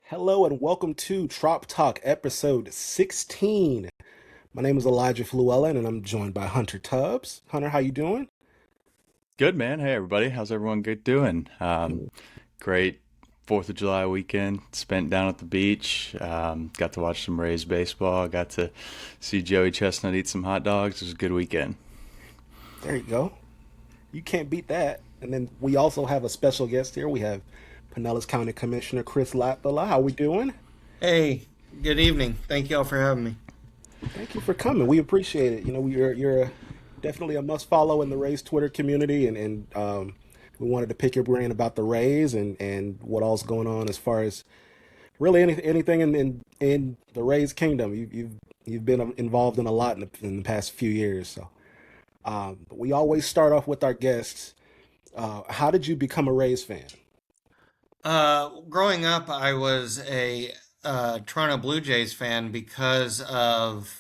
Hello and welcome to Trop Talk episode 16. My name is Elijah Fluellen and I'm joined by Hunter Tubbs. Hunter, how you doing? Good man. Hey everybody, how's everyone good doing? Great Fourth of July weekend spent down at the beach. Got to watch some Rays baseball. Got to see Joey Chestnut eat some hot dogs. It was a good weekend. There you go. You can't beat that. And then we also have a special guest here. We have Pinellas County Commissioner Chris Latvala. How we doing? Hey, good evening. Thank y'all for having me. Thank you for coming. We appreciate it. You're definitely a must follow in the Rays Twitter community, and we wanted to pick your brain about the Rays and what all's going on as far as really anything in the Rays kingdom. You've been involved in a lot in the past few years. So, but we always start off with our guests. How did you become a Rays fan? Growing up, I was a Toronto Blue Jays fan because of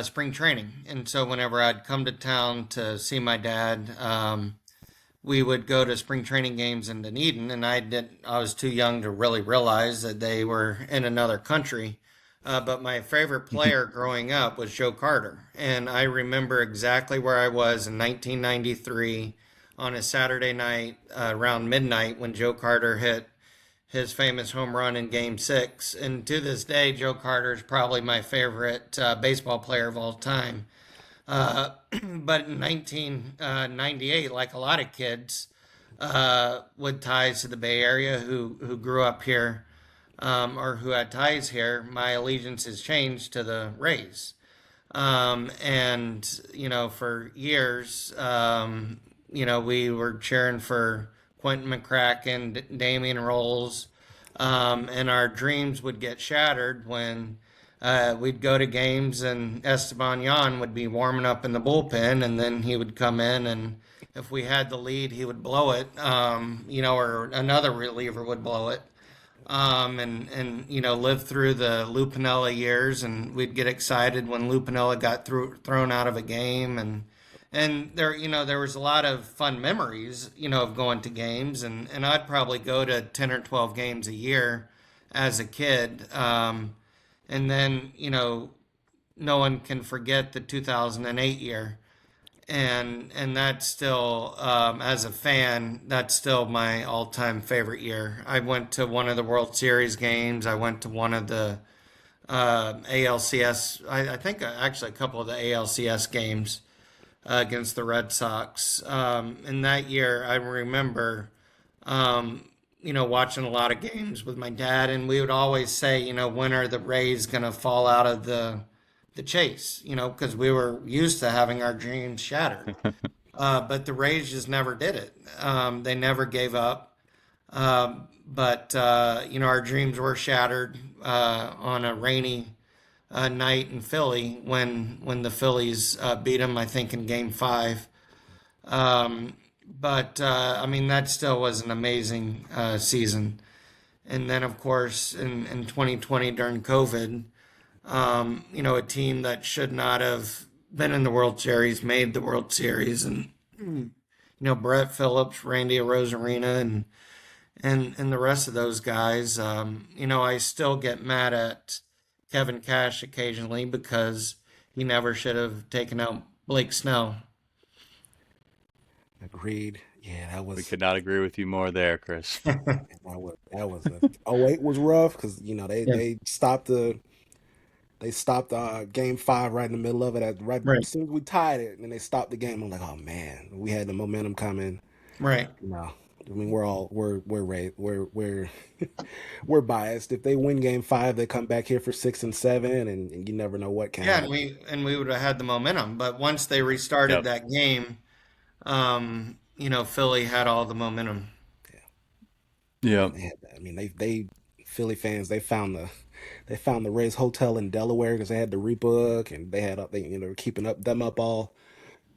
spring training. And so whenever I'd come to town to see my dad, we would go to spring training games in Dunedin, and I was too young to really realize that they were in another country. But my favorite player growing up was Joe Carter. And I remember exactly where I was in 1993 on a Saturday night around midnight when Joe Carter hit his famous home run in Game 6. And to this day, Joe Carter is probably my favorite baseball player of all time. Uh, but in 1998, like a lot of kids with ties to the Bay Area who grew up here or who had ties here, my allegiance has changed to the Rays. For years, we were cheering for Quentin McCracken, Damian Rolls, and our dreams would get shattered when we'd go to games and Esteban Yan would be warming up in the bullpen, and then he would come in, and if we had the lead, he would blow it, or another reliever would blow it. Live through the Lupinella years, and we'd get excited when Lupinella got thrown out of a game, and there was a lot of fun memories, of going to games, and I'd probably go to 10 or 12 games a year as a kid. And then, no one can forget the 2008 year. And that's still, as a fan, that's still my all-time favorite year. I went to one of the World Series games. I went to one of the ALCS, I think actually a couple of the ALCS games against the Red Sox. In that year, I remember, watching a lot of games with my dad, and we would always say, when are the Rays going to fall out of the chase? Because we were used to having our dreams shattered. But the Rays just never did it. They never gave up. Our dreams were shattered on a rainy night in Philly when the Phillies beat them, I think, in Game 5. That still was an amazing season. And then, of course, in 2020 during COVID, a team that should not have been in the World Series made the World Series. And, Brett Phillips, Randy Arozarena, and the rest of those guys. I still get mad at Kevin Cash occasionally because he never should have taken out Blake Snell. Agreed. Yeah, that We was could not agree with you more there, Chris. that was a 08 was rough because they Yeah, they stopped game 5 right in the middle of it. Right right, as soon as we tied it, and then they stopped the game. I'm like, oh man, we had the momentum coming. right. No, I mean we're we're biased. If they win game 5, they come back here for 6 and 7, and you never know what can Yeah, happen. and we would have had the momentum, but once they restarted Yep. that game, Philly had all the momentum. Yep. I mean they Philly fans they found the Rays hotel in Delaware because they had the rebook and they keeping up them up all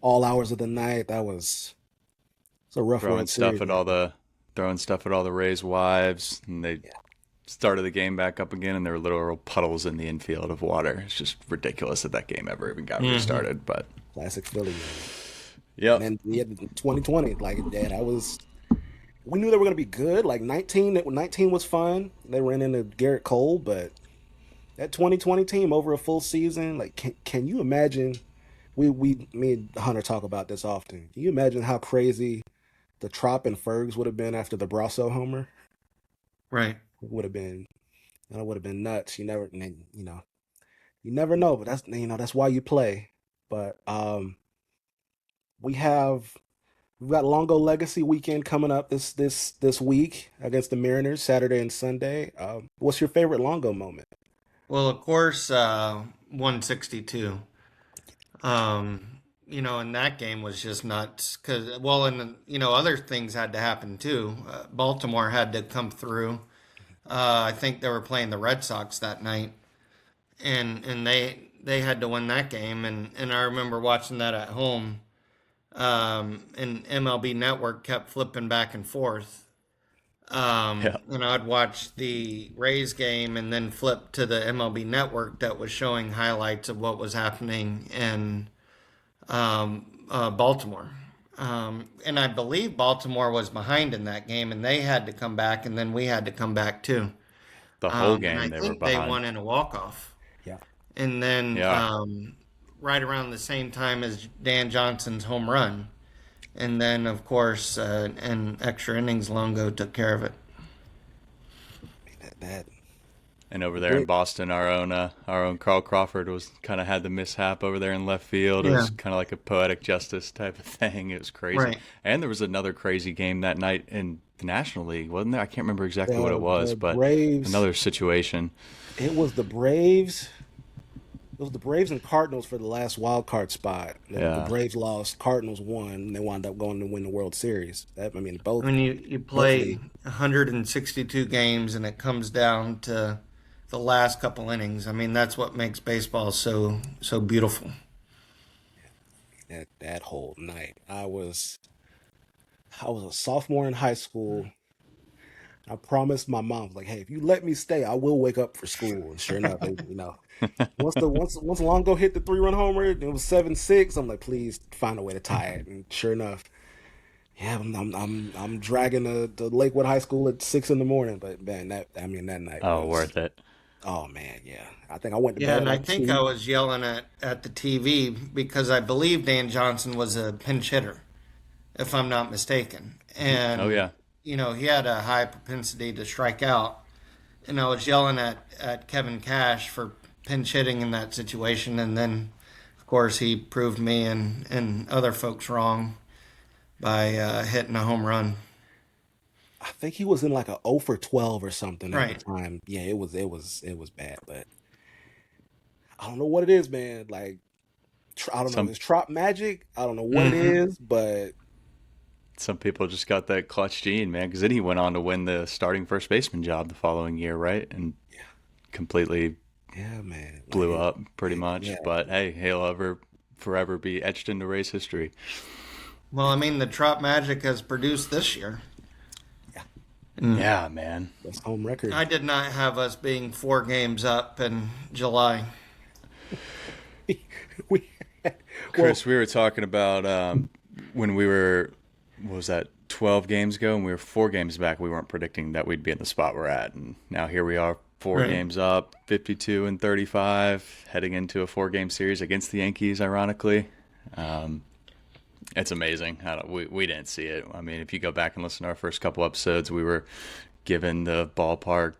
hours of the night. It's a rough Throwing World stuff Series. at all the throwing stuff at all the Rays wives, and they Yeah, started the game back up again, and there were literal puddles in the infield of water. It's just ridiculous that that game ever even got Hmm. restarted. But classic Philly, man. And yep. then we had 2020, like yeah, that was. we knew they were going to be good. Like 19 was fun. They ran into Garrett Cole, but that 2020 team over a full season, like, can you imagine? Me and Hunter talk about this often. Can you imagine how crazy the Trop and Fergs would have been after the Brasso homer? Right. It would have been, that would have been nuts. You never know, but that's why you play. But we have we've got Longo Legacy weekend coming up this week against the Mariners, Saturday and Sunday. What's your favorite Longo moment? Well, of course, 162. And that game was just nuts because, well, and other things had to happen too. Baltimore had to come through. I think they were playing the Red Sox that night, and they had to win that game. And I remember watching that at home. And MLB Network kept flipping back and forth. Yeah. And I'd watch the Rays game and then flip to the MLB Network that was showing highlights of what was happening in Baltimore. And I believe Baltimore was behind in that game, and they had to come back, and then we had to come back too. The whole And I game they were think they behind. won in a walk-off. Yeah, And then Yeah. right around the same time as Dan Johnson's home run. And then, of course, in extra innings, Longo took care of it. that And over there in Boston, our own Carl Crawford was kind of had the mishap over there in left field. It Yeah, was kind of like a poetic justice type of thing. It was crazy. right. And there was another crazy game that night in the National League, wasn't there? I can't remember exactly what it was, the but Braves. another situation. It was the Braves. It was the Braves and Cardinals for the last wild card spot. The Yeah. Braves lost, Cardinals won, and they wound up going to win the World Series. I mean, you Both of play the 162 games and it comes down to the last couple innings. I mean, that's what makes baseball so beautiful. that whole night. I was a sophomore in high school. I promised my mom, like, hey, if you let me stay, I will wake up for school. And sure enough, once Longo hit the 3-run homer, it was 7-6. I'm like, please find a way to tie it. And sure enough, yeah, I'm dragging the Lakewood High School at 6 in the morning. But man, that night Oh, was, worth it. oh man, yeah. I think I went to Yeah, bed at and I like think I 2. was yelling at the TV because I believe Dan Johnson was a pinch hitter, if I'm not mistaken. Oh And, yeah. he had a high propensity to strike out. And I was yelling at Kevin Cash for pinch hitting in that situation. And then, of course, he proved me and other folks wrong by hitting a home run. I think he was in like a 0 for 12 or something at the Right. time. Yeah, it was bad, but I don't know what it is, man. Like I don't know. Some It's Trop magic. I don't know what it Hmm. is, but some people just got that clutch gene, man. Because then he went on to win the starting first baseman job the following year, right? And completely yeah, man. blew up pretty Yeah, much. But hey, he'll ever forever be etched into race history. Well, I mean, the Trop Magic has produced this year. yeah. And Yeah, man. That's home record. I did not have us being 4 games up in July. we well, Chris, we were talking about when we were, what was that, 12 games ago, and we were 4 games back. We weren't predicting that we'd be in the spot we're at. And now here we are, four Right. games up, 52 and 35, heading into a 4-game series against the Yankees, ironically. Um, it's amazing. We didn't see it. I mean, if you go back and listen to our first couple episodes, we were given the ballpark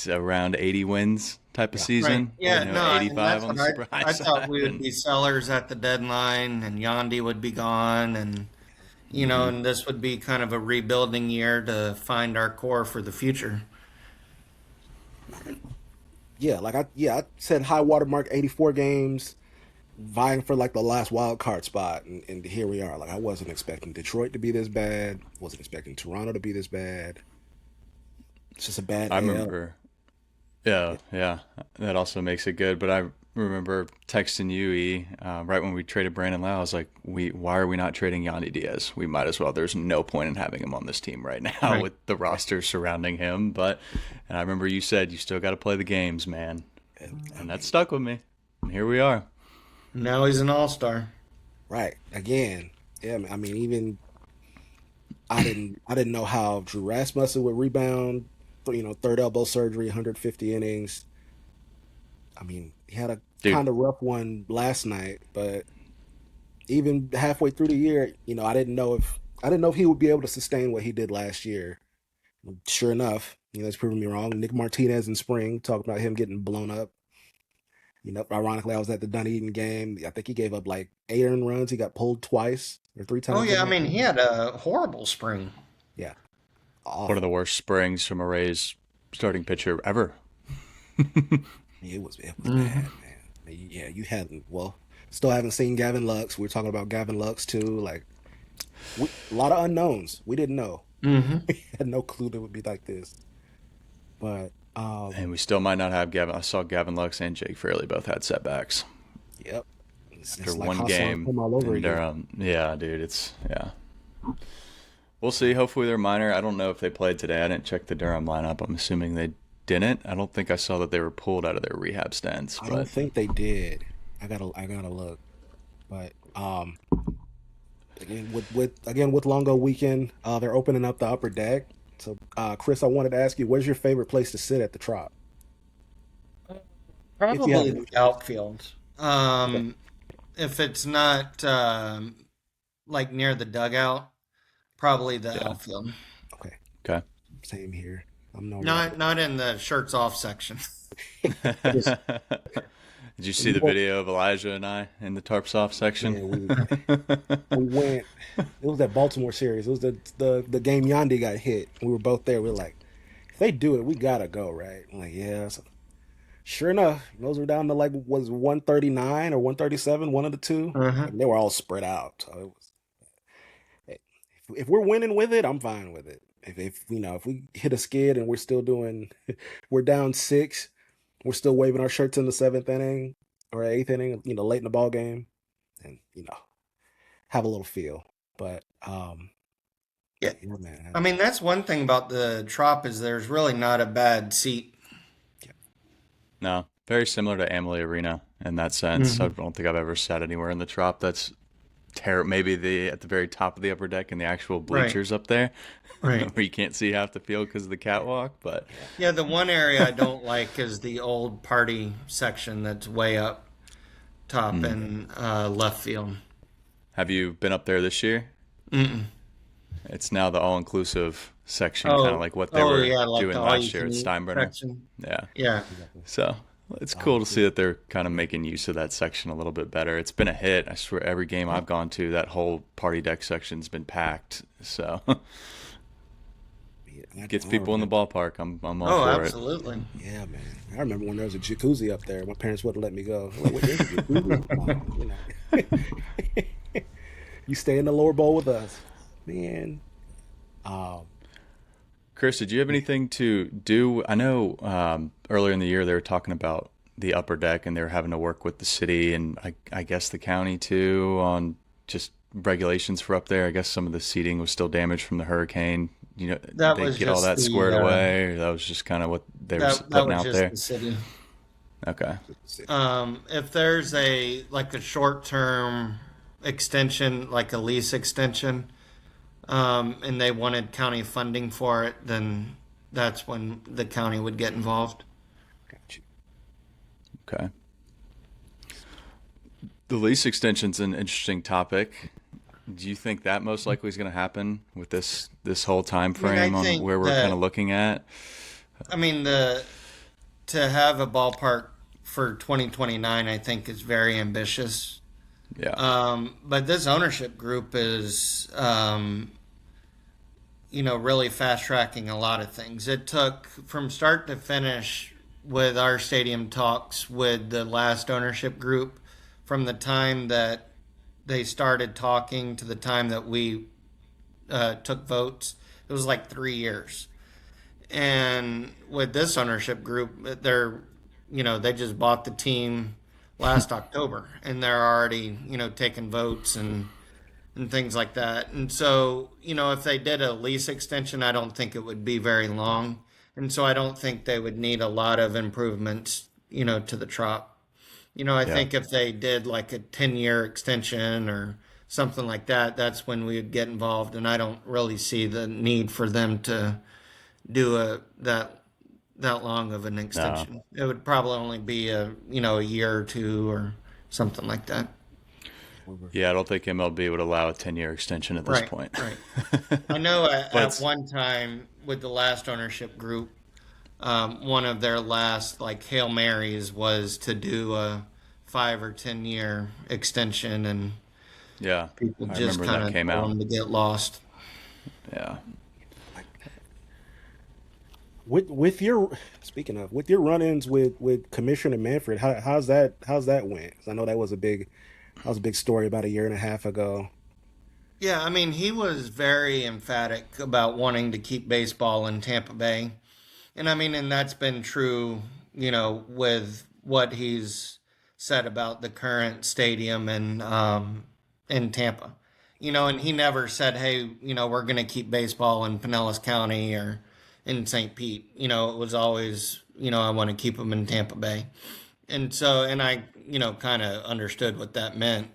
around 80 wins type of yeah, Right. season, Yeah, no, and 85 that's on what the super high I thought side. we would And be sellers at the deadline and Yandy would be gone and hmm and this would be kind of a rebuilding year to find our core for the future. yeah. I said high water mark 84 games, vying for like the last wild card spot, and here we are. Like I wasn't expecting Detroit to be this bad. Wasn't expecting Toronto to be this bad. It's just a bad I AL. remember, yeah, that also makes it good. But I remember texting you, right when we traded Brandon Lau. I was like, why are we not trading Yandy Diaz? We might as well. There's no point in having him on this team right now Right. with the roster surrounding him. And I remember you said you still got to play the games, man, I and that mean, stuck with me. And here we are. Now he's an all-star. right again. Yeah, I mean, even I didn't know how Drew Rasmussen would rebound. Third elbow surgery, 150 innings. I mean, he had a Dude, kind of rough one last night, but even halfway through the year, I didn't know if he would be able to sustain what he did last year. Sure enough, it's proven me wrong. Nick Martinez in spring talked about him getting blown up. Ironically, I was at the Dunedin game. I think he gave up like 8 earned runs. He got pulled twice or three Oh times in yeah, I that mean he game. had a horrible spring. Yeah, one of the awful. worst springs from a Rays starting pitcher ever. It was Hmm. bad, man. Yeah, you hadn't. Well, still haven't seen Gavin Lux. We were talking about Gavin Lux too. Like a lot of unknowns. We didn't know. Hmm. We had no clue that it would be like this. But And we still might not have Gavin. I saw Gavin Lux and Jake Fairley both had setbacks yep, it's, after it's like one hot sauce game come all over in again. Durham. Yeah, dude, it's yeah. We'll see. Hopefully they're minor. I don't know if they played today. I didn't check the Durham lineup. I'm assuming they didn't. I don't think I saw that they were pulled out of their rehab stance, I don't but think they did. I gotta look. But again with Longo Weekend, they're opening up the upper deck. So Chris, I wanted to ask you, where's your favorite place to sit at the Trop? If you have Probably one. the outfield. Okay. If it's not like near the dugout, probably the yeah. outfield. Okay. Okay. Same here. I'm no Not Robert. not in the shirts off section. Just Did you see we the went, video of Elijah and I in the tarp soft section? man, we went. It was that Baltimore series. It was the game Yandy got hit. We were both there. We were like, if they do it, we gotta go, right? I'm like, yeah. So, sure enough, those were down to like was 139 or 137, one of the two. Uh-huh. And they were all spread out. So it was. Hey, if we're winning with it, I'm fine with it. If we hit a skid and we're still doing, we're down six, we're still waving our shirts in the seventh inning or eighth inning, late in the ball game, and have a little feel. But Yeah. yeah, man, I mean, that's one thing about the Trop is there's really not a bad seat. No, very similar to Amalie Arena in that sense. I Hmm. don't think I've ever sat anywhere in the Trop that's maybe the at the very top of the upper deck and the actual Right. bleachers up there Right. where you can't see half the field because of the catwalk. But yeah, Yeah, the one area I don't like is the old party section that's way up top mm. yeah, in left field. Have you been up there this year? Mm-mm. It's now the all-inclusive section, kind of Oh, like what they oh were yeah, like the doing all you last year can at eat Steinbrenner. section. Yeah. Yeah. exactly. So it's cool to Um, see that they're kind of making use of that section a little bit better. It's been a hit. I swear every game I've gone to, that whole party deck section's been packed. So yeah, gets I people in the remember. ballpark. I'm all Oh, for it. absolutely. Yeah, man. I remember when there was a jacuzzi up there. My parents wouldn't let me go. Like, what is a jacuzzi? You stay in the lower bowl with us, man. Um, Chris, did you have anything to do? I know earlier in the year they were talking about the upper deck and they were having to work with the city and I guess the county too on just regulations for up there. I guess some of the seating was still damaged from the hurricane. Did That they was get all just that the squared away? Or that was just kind of what they were that putting was out just there? the city. Okay. If there's a short term extension, like a lease extension, and they wanted county funding for it, then that's when the county would get involved. got you. Okay. The lease extension's an interesting topic. Do you think that most likely is going to happen with this whole time I mean, I frame on think where we're kind that of looking at? I mean the to have a ballpark for 2029, I think is very ambitious. Yeah. But this ownership group is, really fast tracking a lot of things. It took from start to finish with our stadium talks with the last ownership group, from the time that they started talking to the time that we took votes. It was like 3 years. And with this ownership group, they just bought the team last October, and they're already taking votes and things like that. And so if they did a lease extension, I don't think it would be very long, and so I don't think they would need a lot of improvements to the Trop. I Yeah. think if they did like a 10-year extension or something like that, that's when we would get involved. And I don't really see the need for them to do that long of an No. extension. It would probably only be a year or two or something like that. Yeah, I don't think MLB would allow a 10-year extension at this Right, point. right. I know But at it's, one time with the last ownership group, one of their last like Hail Marys was to do a 5 or 10 year extension, and yeah, people I just remember kind that of came told out. them to get lost. Yeah. With your speaking of with your run-ins with Commissioner Manfred, how's that went? 'Cause I know that was a big story about a year and a half ago. Yeah, I mean, he was very emphatic about wanting to keep baseball in Tampa Bay. And I mean, and that's been true, with what he's said about the current stadium in Tampa. And he never said, "Hey, we're going to keep baseball in Pinellas County or in St. Pete." It was always, I want to keep them in Tampa Bay. And so, and I, kind of understood what that meant.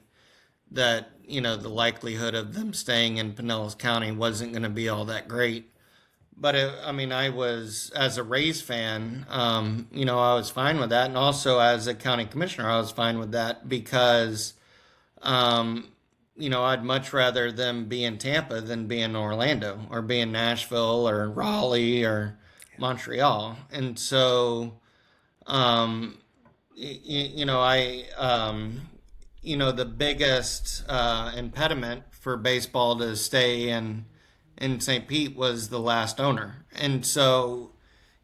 That the likelihood of them staying in Pinellas County wasn't going to be all that great. But I mean, I was as a Rays fan, I was fine with that, and also as a county commissioner, I was fine with that because, I'd much rather them be in Tampa than be in Orlando or be in Nashville or Raleigh or Montreal, and so, um, the biggest impediment for baseball to stay in St. Pete was the last owner. And so,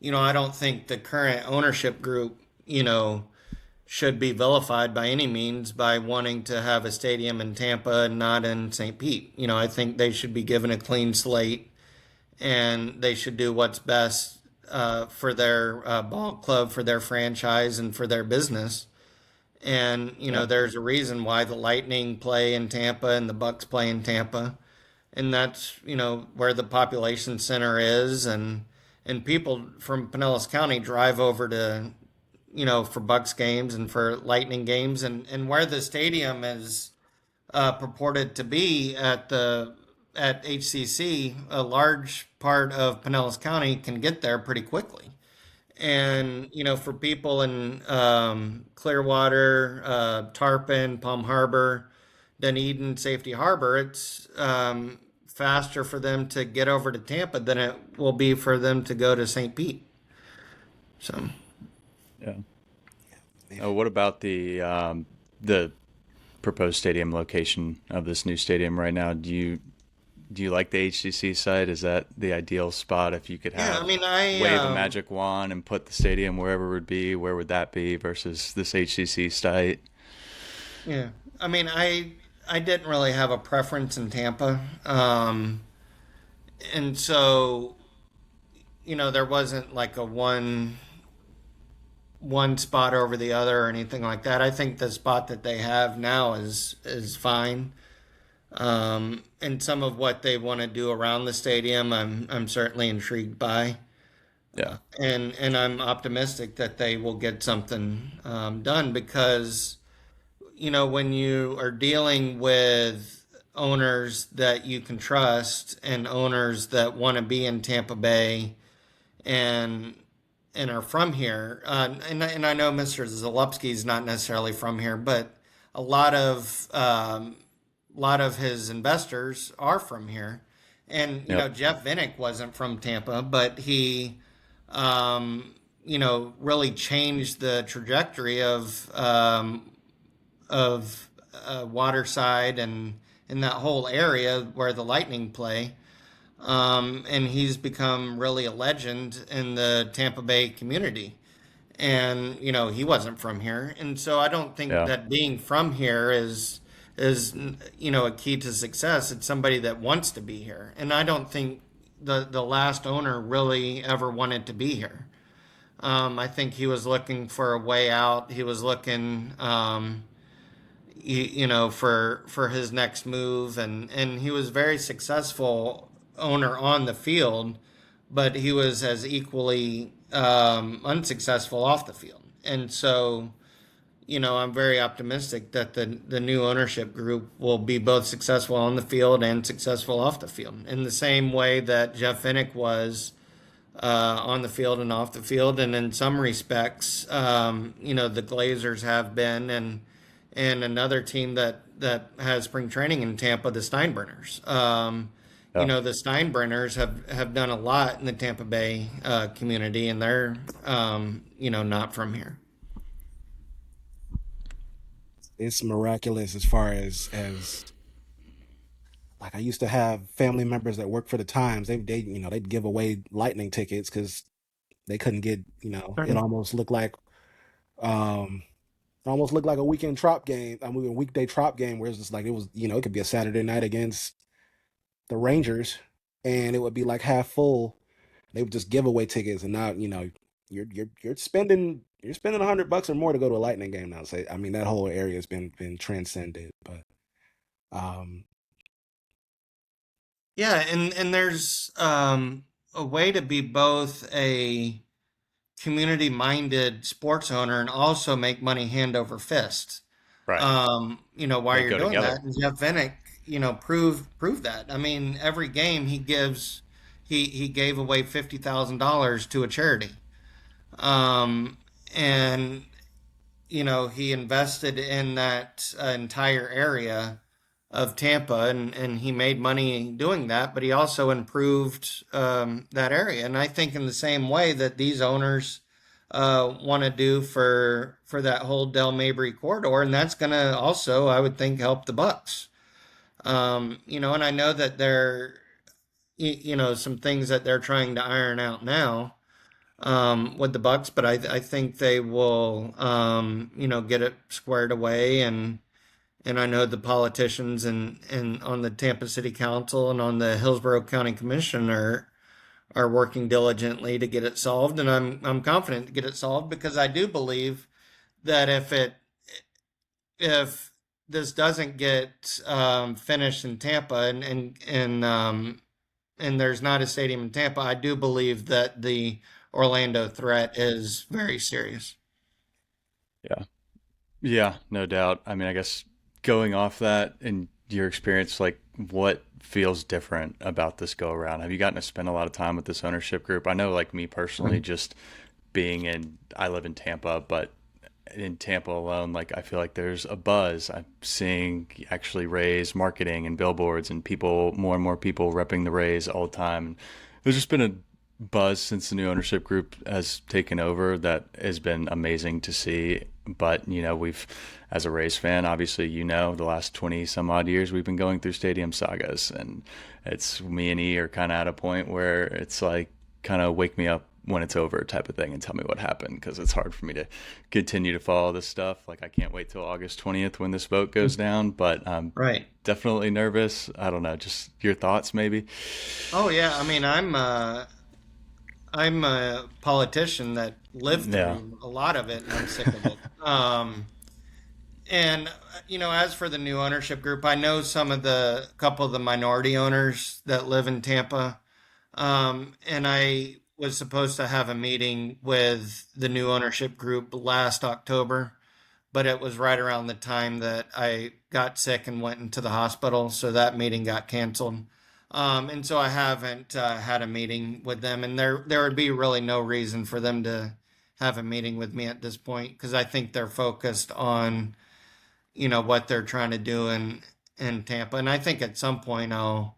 I don't think the current ownership group, should be vilified by any means by wanting to have a stadium in Tampa and not in St. Pete. I think they should be given a clean slate and they should do what's best for their ball club, for their franchise, and for their business. And, Yeah. there's a reason why the Lightning play in Tampa and the Bucks play in Tampa, and that's where the population center is, and people from Pinellas County drive over to for Bucks games and for Lightning games, and where the stadium is purported to be at HCC, a large part of Pinellas County can get there pretty quickly. And for people in Clearwater, Tarpon, Palm Harbor, Dunedin, Safety Harbor, it's faster for them to get over to Tampa than it will be for them to go to St. Pete. So, Yeah. What about the proposed stadium location of this new stadium right now? Do you like the HCC site? Is that the ideal spot if you could yeah, I have mean, I wave a magic wand and put the stadium wherever it would be? Where would that be versus this HCC site? yeah, I mean, I didn't really have a preference in Tampa, and so there wasn't like a one spot over the other or anything like that. I think the spot that they have now is fine. And some of what they want to do around the stadium, I'm certainly intrigued by, Yeah. and I'm optimistic that they will get something done because when you are dealing with owners that you can trust and owners that want to be in Tampa Bay and are from here, and I know Mr. Zalupski is not necessarily from here, but a lot of his investors are from here. And, Yep. Jeff Vinnick wasn't from Tampa, but he, really changed the trajectory of Waterside and in that whole area where the Lightning play. And he's become really a legend in the Tampa Bay community. And, he wasn't from here. And so I don't think Yeah. that being from here is a key to success. It's somebody that wants to be here, and I don't think the last owner really ever wanted to be here. I think he was looking for a way out. He was looking, for his next move, and he was very successful owner on the field, but he was as equally unsuccessful off the field, and so. I'm very optimistic that the new ownership group will be both successful on the field and successful off the field, in the same way that Jeff Finnick was on the field and off the field, and in some respects, the Glazers have been, and another team that has spring training in Tampa, the Steinbrenners. Yeah. The Steinbrenners have done a lot in the Tampa Bay community, and they're not from here. It's miraculous as far as like I used to have family members that worked for the Times. They'd give away lightning tickets because they couldn't get it um almost looked like a weekend Trop game. I mean, a weekday Trop game where it's just like it could be a Saturday night against the Rangers, and it would be like half full. They would just give away tickets, and now you're spending $100 or more to go to a Lightning game now. So I mean that whole area has been transcended, but um, Yeah, and there's a way to be both a community minded sports owner and also make money hand over fist. Right. While They you're go doing together. that, and Jeff Vinnick, proved that. I mean, every game he gave away $50,000 to a charity. Um, and he invested in that entire area of Tampa, and he made money doing that, but he also improved that area. And I think in the same way that these owners want to do for that whole Del Mabry corridor, and that's going to also, I would think, help the Bucks. And I know that some things that they're trying to iron out now with the Bucks, but I think they will, get it squared away. And I know the politicians and on the Tampa City Council and on the Hillsborough County Commission are working diligently to get it solved, and I'm confident to get it solved because I do believe that if this doesn't get finished in Tampa and there's not a stadium in Tampa, I do believe that the Orlando threat is very serious. Yeah. Yeah, no doubt. I mean, I guess going off that and your experience, like what feels different about this go around? Have you gotten to spend a lot of time with this ownership group? I know, like me personally, just I live in Tampa, but in Tampa alone, like I feel like there's a buzz. I'm seeing actually Rays marketing and billboards and people, more and more people repping the Rays all the time. There's just been a buzz since the new ownership group has taken over that has been amazing to see. But, as a Rays fan, obviously, the last 20 some odd years we've been going through stadium sagas. And it's me and E are kind of at a point where it's like, kind of wake me up when it's over type of thing and tell me what happened because it's hard for me to continue to follow this stuff. Like, I can't wait till August 20th when this vote goes down, but I'm Right. definitely nervous. I don't know, just your thoughts maybe? Oh yeah. I mean, I'm a politician that lived Yeah. through a lot of it, and I'm sick of it. And as for the new ownership group, I know some of the couple of the minority owners that live in Tampa. And I was supposed to have a meeting with the new ownership group last October, but it was right around the time that I got sick and went into the hospital, so that meeting got canceled. And so I haven't had a meeting with them, and there would be really no reason for them to have a meeting with me at this point because I think they're focused on what they're trying to do in Tampa, and I think at some point I'll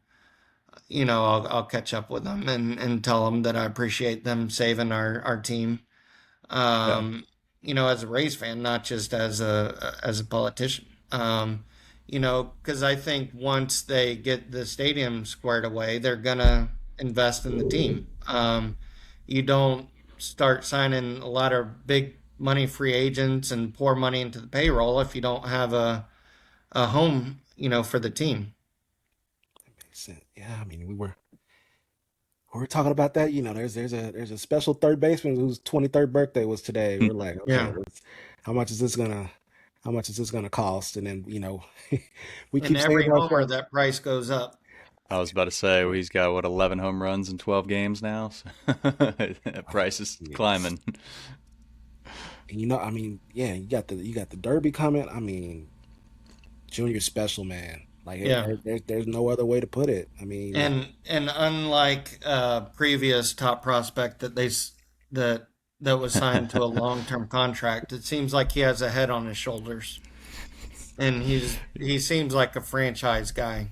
catch up with them and tell them that I appreciate them saving our team. Yeah. As a Rays fan, not just as a politician. Because I think once they get the stadium squared away, they're gonna invest in the team. You don't start signing a lot of big money free agents and pour money into the payroll if you don't have a home, for the team. makes sense. Yeah, I mean we were talking about that. There's a special third baseman whose 23rd birthday was today. We're like, okay, Yeah. how much is this gonna how much is this gonna cost? And then we And keep saying every to homer, ourselves, that price goes up. I was about to say, well, he's got what, 11 home runs in 12 games now. So price is yes. climbing. And I mean, yeah, you got the Derby coming. I mean, Junior's special, man. Like Yeah. there's no other way to put it. I mean, And unlike previous top prospect that that was signed to a long term contract, it seems like he has a head on his shoulders, and he seems like a franchise guy.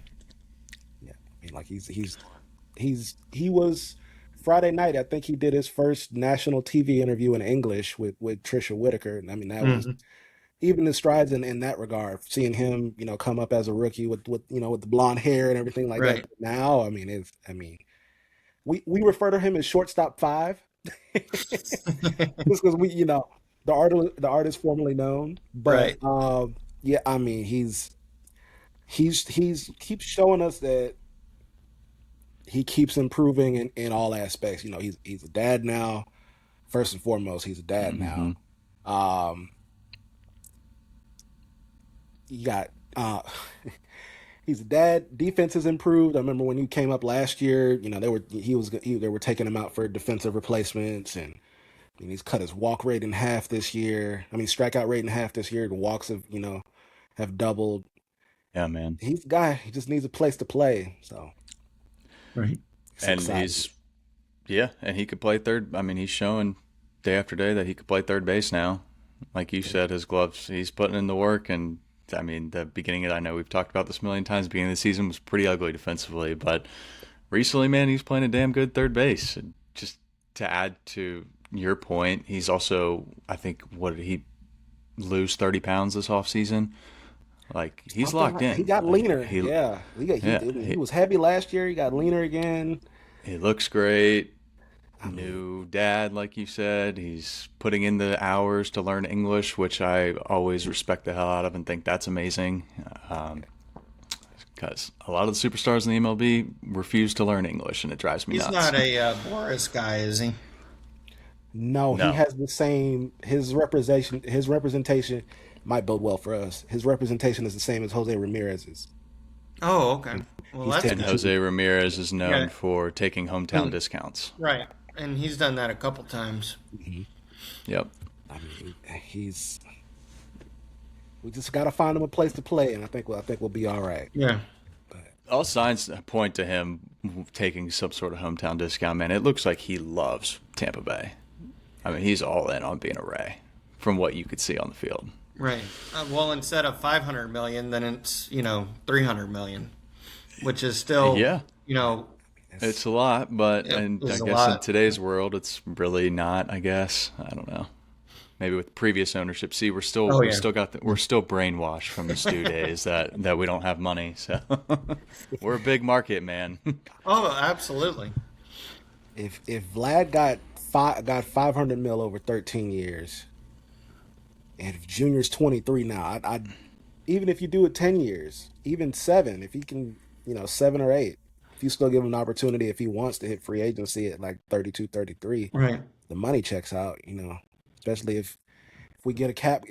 yeah, I mean, like he was Friday night. I think he did his first national TV interview in English with Trisha Whitaker. And I mean, that was Hmm. even the strides in that regard. Seeing him, come up as a rookie with the blonde hair and everything like that. Right. Now, I mean, we refer to him as shortstop five, just because the artist formerly known. But Right. yeah, I mean, he's keeps showing us that he keeps improving in all aspects. He's a dad now. First and foremost, he's a dad now. Hmm. Um, you got he's a dad. Defense has improved. I remember when he came up last year. They were taking him out for defensive replacements, and he's cut his walk rate in half this year. I mean, strikeout rate in half this year. The walks have doubled. Yeah, man. He's a guy. He just needs a place to play. So Right. it's And exciting. he's yeah, and he could play third. I mean, he's showing day after day that he could play third base now. Like you said, his gloves, he's putting in the work. And I mean, the beginning of I know we've talked about this a million times. The beginning of the season was pretty ugly defensively, but recently, man, he's playing a damn good third base. And just to add to your point, he's also, I think, what did he lose 30 pounds this offseason? Like he's Something locked like he in. got Like leaner. Yeah, yeah, he was heavy last year. He got leaner again. he looks great. I mean, New dad, like you said. He's putting in the hours to learn English, which I always respect the hell out of and think that's amazing. Um, because a lot of the superstars in the MLB refuse to learn English, and it drives me He's nuts. not a Boris guy, is he? no, he No, has the same. His representation might bode well for us. His representation is the same as Jose Ramirez's. Oh, okay. Well, He's that's and taking good. Jose Ramirez is known Yeah. for taking hometown And discounts. right, and he's done that a couple times. Mhm. Yep. I mean, he's. We just got to find him a place to play, and I think we'll be all right. Yeah. But All signs point to him taking some sort of hometown discount, man. It looks like he loves Tampa Bay. I mean, he's all in on being a Ray from what you could see on the field. Right. Well, instead of 500 million, then it's 300 million, which is still Yeah, you know it's it's a lot, but it and I is a guess in lot. today's world, it's really not. I guess I don't know. Maybe with previous ownership, see, Oh we yeah. still got we're still brainwashed from the Stu days that we don't have money. So we're a big market, man. Oh, absolutely. if Vlad got 500 mil over 13 years, and if Junior's 23 now, I even if you do it 10 years, even seven, if he can, 7 or 8, if you still give him an opportunity, if he wants to hit free agency at like 32, 33, Right. the money checks out, especially if we get a cap,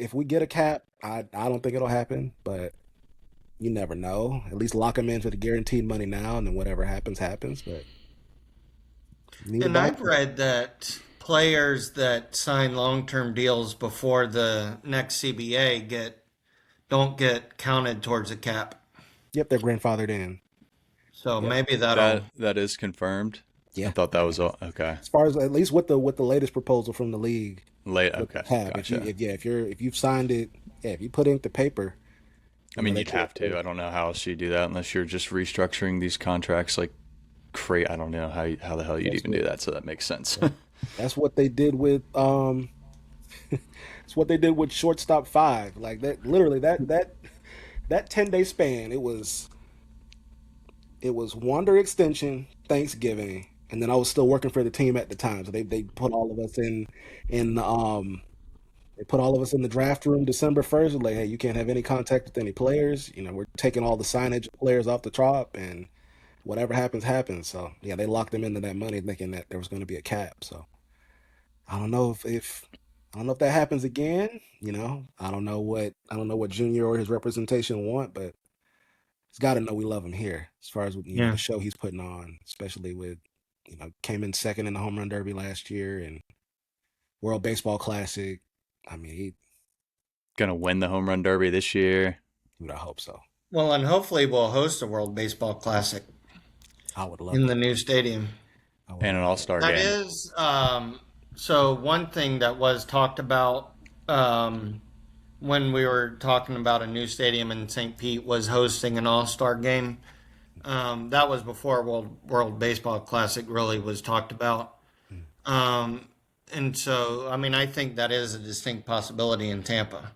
I don't think it'll happen, but you never know. At least lock him in for the guaranteed money now, and then whatever happens, happens. But you need a And I've backup. read that players that sign long-term deals before the next CBA don't get counted towards a cap. Yep, they're grandfathered in. So Yep. maybe that'll. That is confirmed. I Yeah. thought that was all okay. As far as at least with the latest proposal from the league Late. with the Okay, cap, gotcha. if you've signed it, yeah, if you put ink to paper, I mean, they you'd can't have to. I don't know how else you do that unless you're just restructuring these contracts like crazy. I don't know how the hell you'd that's even what do that. So that makes sense. that's what they did with it's what they did with shortstop five. Like that literally that 10-day span, it was Wander extension, Thanksgiving, and then I was still working for the team at the time. So they put all of us in the they put all of us in the draft room December 1st. Like, hey, you can't have any contact with any players. We're taking all the signage of players off the top, and whatever happens, happens. So yeah, they locked them into that money, thinking that there was going to be a cap. So I don't know if I don't know if that happens again. I don't know what Junior or his representation want, but he's got to know we love him here. As far as the Yeah. show he's putting on, especially with came in second in the home run derby last year and World Baseball Classic. I mean, he Gonna win the home run derby this year. would I hope so. Well, and hopefully we'll host a World Baseball Classic I would love in the that. new stadium. I would And an love that. all-star That game. is, so one thing that was talked about when we were talking about a new stadium in St. Pete was hosting an all-star game. That was before World Baseball Classic really was talked about. Mm. And so, I mean, I think that is a distinct possibility in Tampa,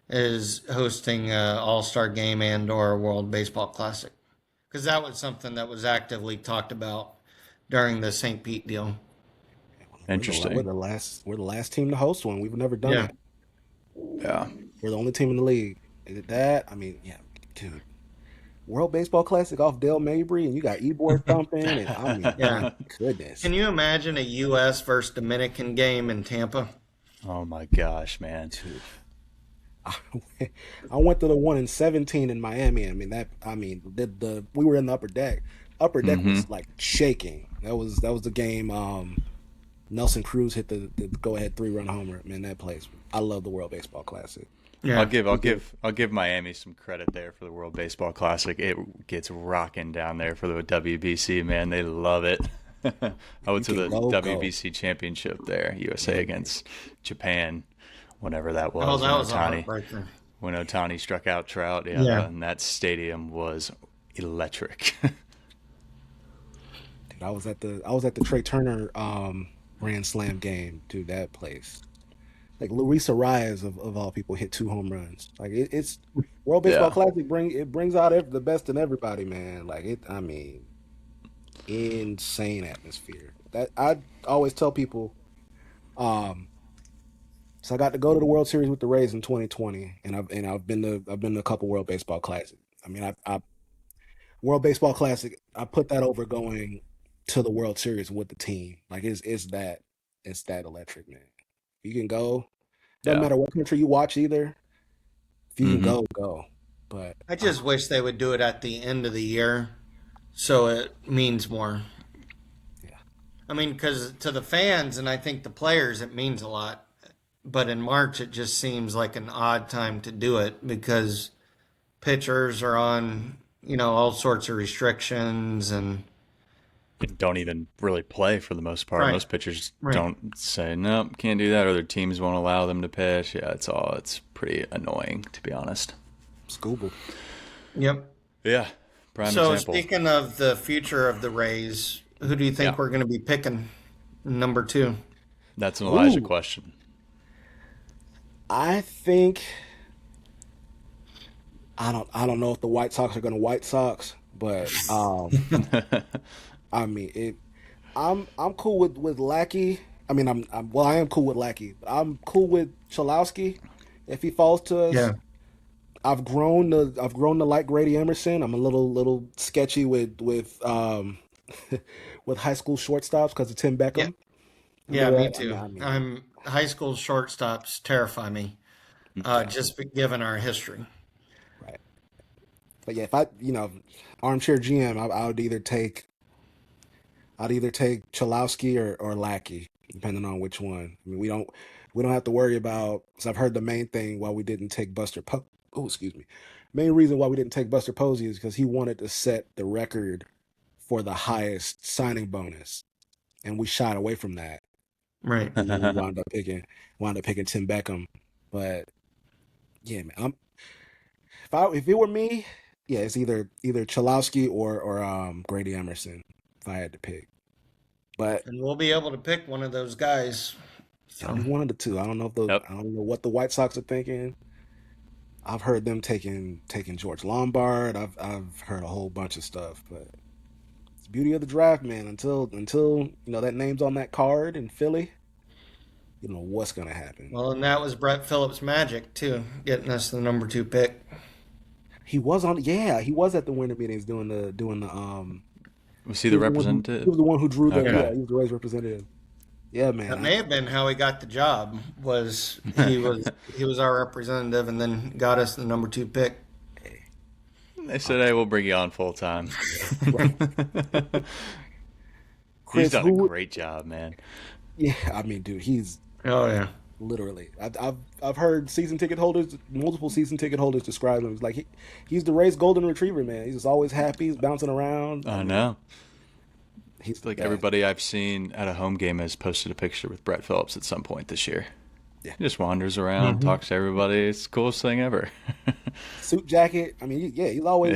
is hosting an all-star game and or a World Baseball Classic. Because that was something that was actively talked about during the St. Pete deal. We're Interesting. the last team to host one. We've never done Yeah. it. Yeah. We're the only team in the league. Is it that? I mean, yeah, dude. World Baseball Classic off Dale Mabry, and you got Ebor thumping, and I mean, Yeah. my goodness. Can you imagine a U.S. versus Dominican game in Tampa? Oh my gosh, man. Dude, I I went to the one in 17 in Miami. The we were in the upper deck. Upper deck Mm-hmm. was like shaking. That was the game. Nelson Cruz hit the go ahead 3-run homer. Man, that place. I love the World Baseball Classic. I'll Yeah. give Miami some credit there for the World Baseball Classic. It gets rocking down there for the WBC, man. They love it. I You went to can the go. WBC championship there, USA against Japan, whenever that Oh, was, that was a heartbreaker. when Otani struck out Trout. Yeah, Yeah. and that stadium was electric. Dude, I was at the Trey Turner Grand Slam game. Dude, that place. Like Luis Arias of all people hit 2 home runs. Like it's World Baseball Yeah, Classic brings out the best in everybody, man. Like it. I mean, insane atmosphere. That I always tell people. Um, so I got to go to the World Series with the Rays in 2020, and I've been to a couple World Baseball Classic. I mean, I World Baseball Classic. I put that over going to the World Series with the team. Like it's that electric, man. You can go. Doesn't yeah. matter what country you watch either. If you can Hmm. go, go. But I just wish they would do it at the end of the year so it means more. yeah, I mean, because to the fans and I think the players, it means a lot. But in March, it just seems like an odd time to do it because pitchers are on, all sorts of restrictions and Don't even really play for the most part. right, Most pitchers right. don't say no, can't do that, or their teams won't allow them to pitch. Yeah, it's pretty annoying to be honest. Scuba. Yep. Yeah, prime So example. speaking of the future of the Rays, who do you Yeah, think we're going to be picking number two? that's an Elijah Ooh, question. I think I don't know if the White Sox are going to White Sox, but I mean it. I'm cool with Lackey. I mean I am cool with Lackey. I'm cool with Chalowski if he falls to us. Yeah. I've grown to like Grady Emerson. I'm a little sketchy with high school shortstops because of Tim Yeah. Beckham. Yeah, Remember me that? too. I mean, I'm high school shortstops terrify me, yeah, just given our history. right. But yeah, if I armchair GM, I'd either take Chalowski or Lackey, depending on which one. I mean, we don't have to worry about. Because I've heard the main thing why we didn't take Oh, excuse me. Main reason why we didn't take Buster Posey is because he wanted to set the record for the highest signing bonus, and we shied away from that. Right. And then we wound up picking Tim Beckham. But yeah, man, if it were me, yeah, it's either Chalowski or Grady Emerson if I had to pick. But And we'll be able to pick one of those guys. it'll So, be one of the two. Yep. I don't know what the White Sox are thinking. I've heard them taking George Lombard. I've heard a whole bunch of stuff, but it's the beauty of the draft, man. Until that name's on that card in Philly, you don't know what's gonna happen. well, and that was Brett Phillips' magic too, getting us the number two pick. He was at the winter meetings doing the Was he he the was the one who he representative? was the one who drew the Okay. he was the Rays representative. Yeah, man. That may have been how he got the job. Was he was our representative and then got us the number two pick. They said, "Hey, we'll bring you on full time." Right. He's Chris, done a who? great job, man. Yeah, I mean, dude, he's Oh yeah. Literally, I've heard season ticket holders, multiple season ticket holders describe him as like he's the Rays golden retriever, man. He's just always happy. He's bouncing around. I know. He's the Like best. everybody I've seen at a home game has posted a picture with Brett Phillips at some point this year. Yeah, He just wanders around, talks to everybody. It's the coolest thing ever. suit jacket. I mean, yeah, Yeah. he's always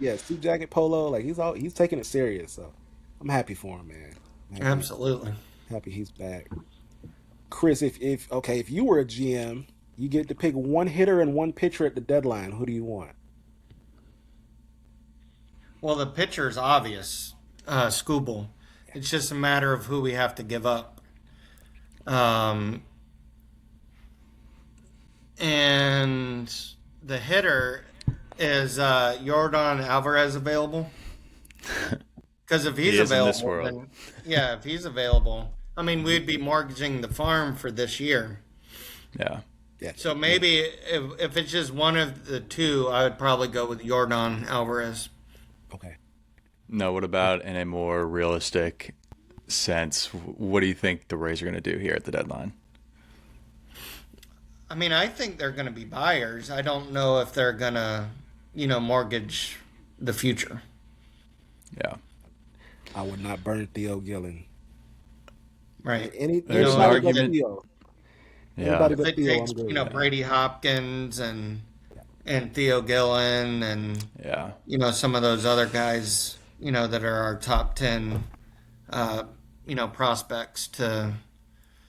just suit jacket polo. Like he's taking it serious. So I'm happy for him, man. Absolutely. Happy he's back. Chris, if you were a GM, you get to pick one hitter and one pitcher at the deadline. Who do you want? Well, the pitcher's obvious, Scooble. It's just a matter of who we have to give up. And the hitter is Yordan Alvarez available? Because if he's He is in available, this world. then yeah, if he's available, I mean, we'd be mortgaging the farm for this year. Yeah. Yeah. So maybe if it's just one of the two, I would probably go with Yordan Alvarez. Okay. No, what about in a more realistic sense? What do you think the Rays are going to do here at the deadline? I mean, I think they're going to be buyers. I don't know if they're going to, mortgage the future. Yeah. I would not burn Theo Gillen. Right. There's an Anybody but argument. Theo. Yeah. Anybody If but it Theo, takes, I'm good with that. Brady Hopkins and Theo Gillen and, Yeah. some of those other guys, that are our top 10, prospects to,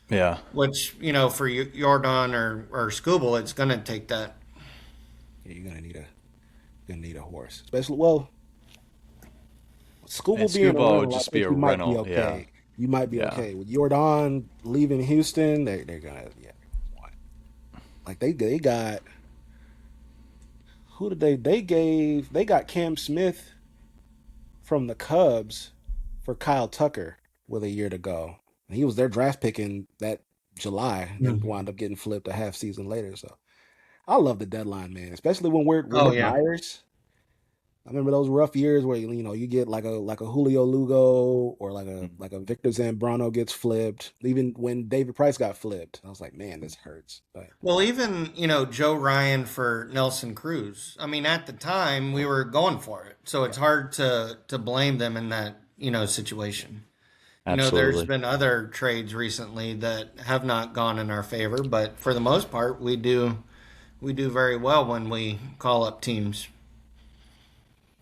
Yeah. which, for Jordan or Scooble, it's going to take that. Yeah, you're gonna need a horse, especially Scooble And being a Scooble would rental. I just be think a you might rental, be okay. You might be Yeah. okay with Jordan leaving Houston. They're gonna like they got who did they got Cam Smith from the Cubs for Kyle Tucker with a year to go. And he was their draft pick in that July and wound up getting flipped a half season later. So I love the deadline, man, especially when we're buyers. I remember those rough years where you get like a Julio Lugo or like a Victor Zambrano gets flipped. Even when David Price got flipped, I was like, man, this hurts. But Well, even, Joe Ryan for Nelson Cruz. I mean, at the time, we were going for it. So it's hard to blame them in that, situation. Absolutely. There's been other trades recently that have not gone in our favor, but for the most part, we do very well when we call up teams.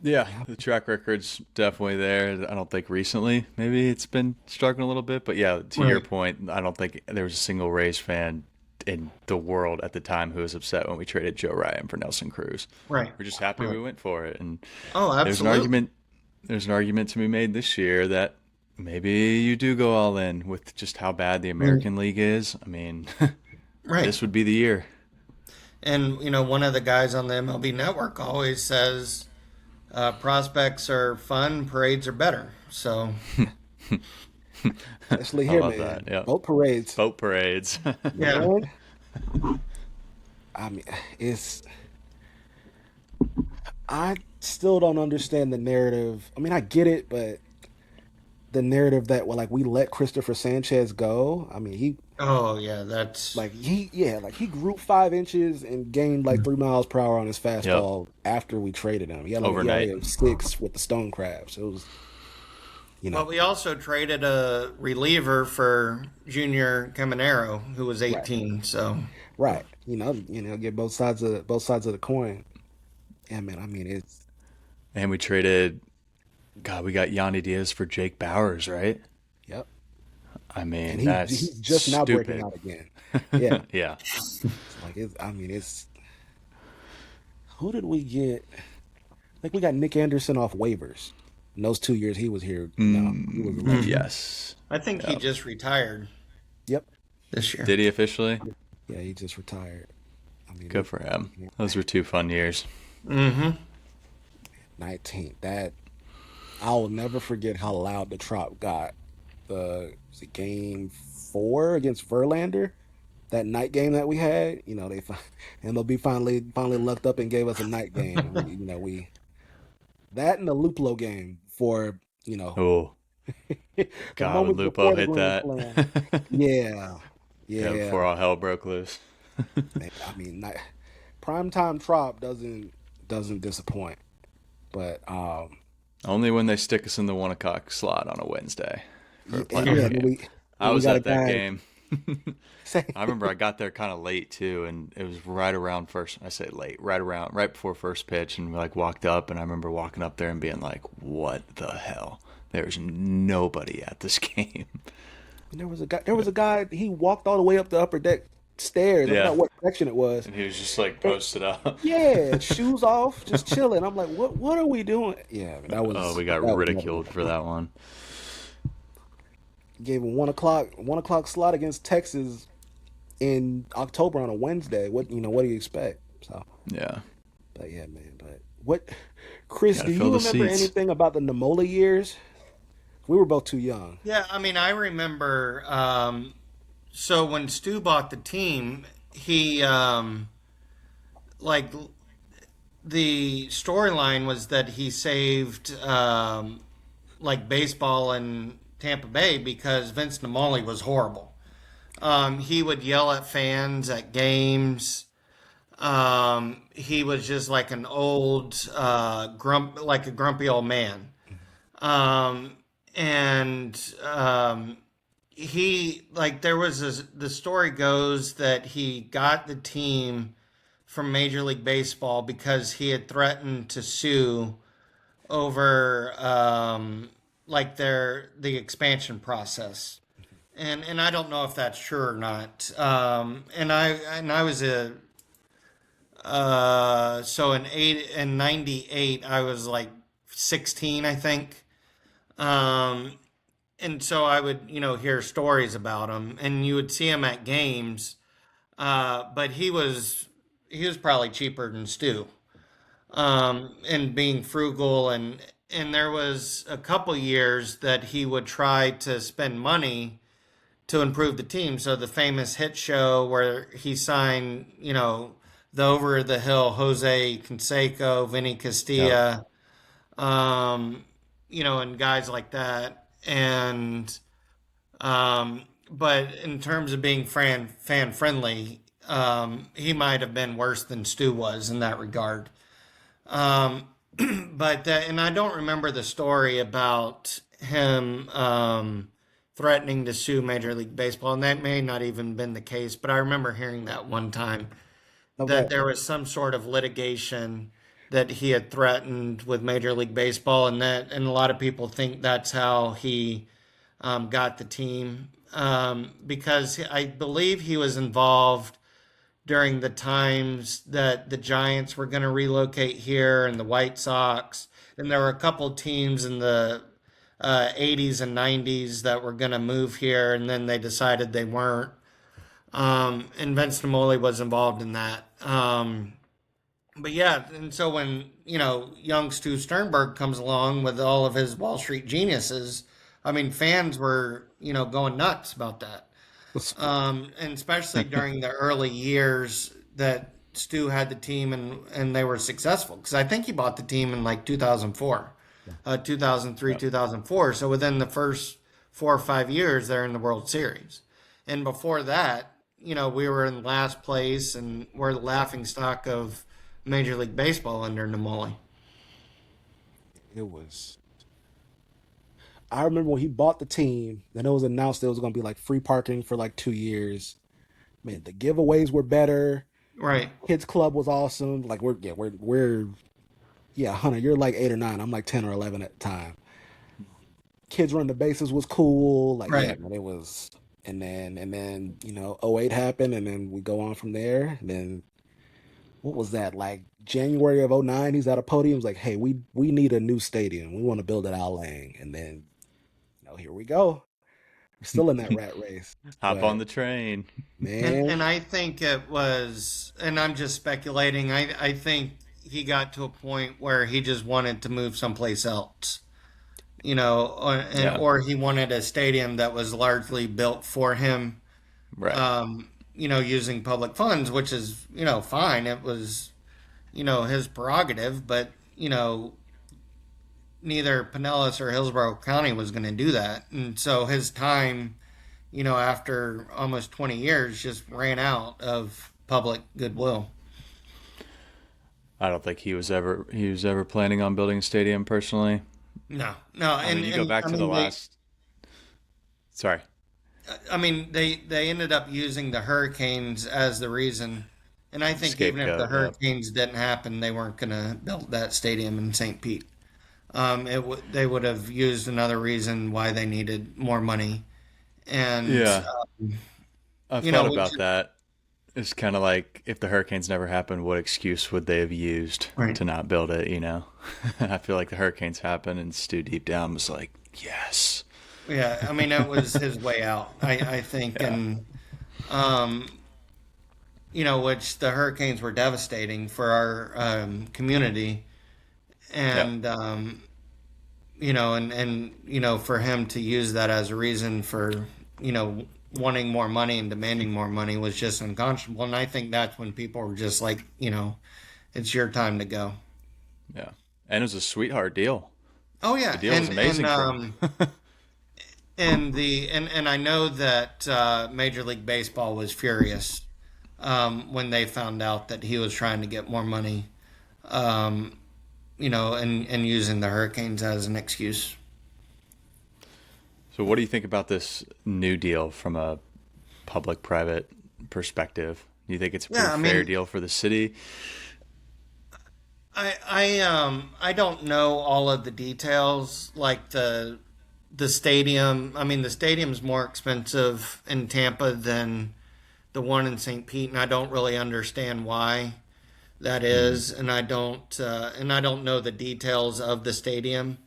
Yeah, the track record's definitely there. I don't think recently, maybe it's been struggling a little bit, but yeah, to your point, I don't think there was a single Rays fan in the world at the time who was upset when we traded Joe Ryan for Nelson Cruz. Right. We're just happy we went for it. And Oh, absolutely. there's an argument to be made this year that maybe you do go all in with just how bad the American League is. I mean, Right. this would be the year. And, one of the guys on the MLB Network always says prospects are fun, parades are better. So, especially How here, about man, that? Yeah. boat parades. Boat parades. yeah. Man, I mean, I still don't understand the narrative. I mean, I get it, but the narrative that we let Christopher Sanchez go. I mean, he Oh, yeah, that's... he grew 5 inches and gained like 3 miles per hour on his fastball after we traded him. He had like Overnight. an ERA of 6 with the Stone Crabs. It was, But we also traded a reliever for Junior Caminero, who was 18. So, right. Get both sides of the coin. Yeah, man. I mean, it's And we traded, God, we got Yandy Diaz for Jake Bowers, right? yep. I mean, And that's he's just now stupid. breaking out again. Yeah. Yeah. It's who did we get? I think we got Nick Anderson off waivers. In those 2 years he was here, he was a rookie. Yes. I think he just retired Yep. this year. Did he officially? Yeah, he just retired. I mean, Good for him. Those were 2 fun years. Mm-hmm. 19. That I'll never forget how loud the Trop got. Was it game 4 against Verlander? That night game that we had, MLB finally lucked up and gave us a night game. we that and the Luplo game for Oh, the God, moments when before Lupo the hit Grand that. Slam. Yeah, Yeah, Yeah, before all hell broke loose. man, I mean, primetime Trop doesn't disappoint. But Only when they stick us in the 1 o'clock slot on a Wednesday for a yeah, playoff and game. I we was got a at that guy game. say, I remember I got there kind of late too, and it was right around first. I say late, right before first pitch, and we like walked up, and I remember walking up there and being like, "What the hell? There's nobody at this game." there was a guy. He walked all the way up the upper deck stairs. I Yeah, forgot what section it was. and he was just like Eh, posted up. Yeah, shoes off, just chilling. I'm like, what are we doing? Yeah, Oh, we that got was never ridiculed for good. that one. Gave him 1 o'clock slot against Texas in October on a Wednesday. What do you expect? So, Yeah, but yeah, man. But what, Chris? got Do to fill you the remember seats. anything about the Namola years? We were both too young. Yeah, I mean, I remember. So when Stu bought the team, he like the storyline was that he saved like baseball in Tampa Bay because Vince Namoli was horrible. He would yell at fans at games. He was just like an old like a grumpy old man. Um, and he like there was the story goes that he got the team from Major League Baseball because he had threatened to sue over like the expansion process. And I don't know if that's true or not. And I was a so in '98 I was like 16, I think. Um, and so I would, hear stories about him, and you would see him at games. But he was probably cheaper than Stu, and being frugal, and there was a couple years that he would try to spend money to improve the team. So the famous hit show where he signed, the over the hill Jose Canseco, Vinny Yep. Castilla, um, and guys like that. And but in terms of being fan friendly, he might have been worse than Stu was in that regard. Um, but and I don't remember the story about him threatening to sue Major League Baseball, and that may not even been the case. But I remember hearing that one time that Okay. there was some sort of litigation that he had threatened with Major League Baseball, and a lot of people think that's how he got the team because I believe he was involved during the times that the Giants were going to relocate here and the White Sox, and there were a couple teams in the 80s and 90s that were going to move here, and then they decided they weren't. And Vince Namoli was involved in that. But yeah, and so when young Stu Sternberg comes along with all of his Wall Street geniuses, I mean, fans were going nuts about that, and especially during the early years that Stu had the team and they were successful because I think he bought the team in like 2004, 2003, Yep. 2004. So within the first 4 or 5 years, they're in the World Series, and before that, we were in last place and we're the laughing stock of Major League Baseball under Namoli. It was. I remember when he bought the team, then it was announced there was going to be like free parking for like 2 years. Man, the giveaways were better. Right, Kids club was awesome. Like we're yeah, Hunter, you're like 8 or 9. I'm like 10 or 11 at the time. Kids run the bases was cool. Like yeah, right. man, it was. And then '08 happened, and then we go on from there. And then what was that like January of '09? He's at a podium. He's like, hey, we need a new stadium. We want to build at Al Lang. And then here we go. We're still in that rat race. Hop on But the train. man, And I think it was, and I'm just speculating. I think he got to a point where he just wanted to move someplace else, Yeah. or he wanted a stadium that was largely built for him, Right. using public funds, which is fine. It was his prerogative, but neither Pinellas or Hillsborough County was going to do that, and so his time after almost 20 years, just ran out of public goodwill. I don't think he was ever planning on building a stadium personally. No, no, I mean, you go and back I to the mean last. Sorry. they ended up using the hurricanes as the reason, and I think even if the Scapegoat. Yep. hurricanes didn't happen, they weren't going to build that stadium in St. Pete. They would have used another reason why they needed more money, and Yeah. I've you thought know, which about that. It's kind of like if the hurricanes never happened, what excuse would they have used right. to not build it? I feel like the hurricanes happened, and Stu deep down was like, "Yes, Yeah, I mean, it was his way out, I think, yeah, and um, which the hurricanes were devastating for our community, yep." and for him to use that as a reason for wanting more money and demanding more money was just unconscionable. And I think that's when people were just like, it's your time to go. Yeah, and it was a sweetheart deal. Oh The yeah, deal was amazing for him. and I know that Major League Baseball was furious when they found out that he was trying to get more money, um, and using the hurricanes as an excuse. So, what do you think about this new deal from a public-private perspective? Do you think it's a Yeah, pretty I fair mean, deal for the city? I don't know all of the details, like the stadium. I mean, the stadium's more expensive in Tampa than the one in St. Pete, and I don't really understand why that Hmm. is, and I don't know the details of the stadium.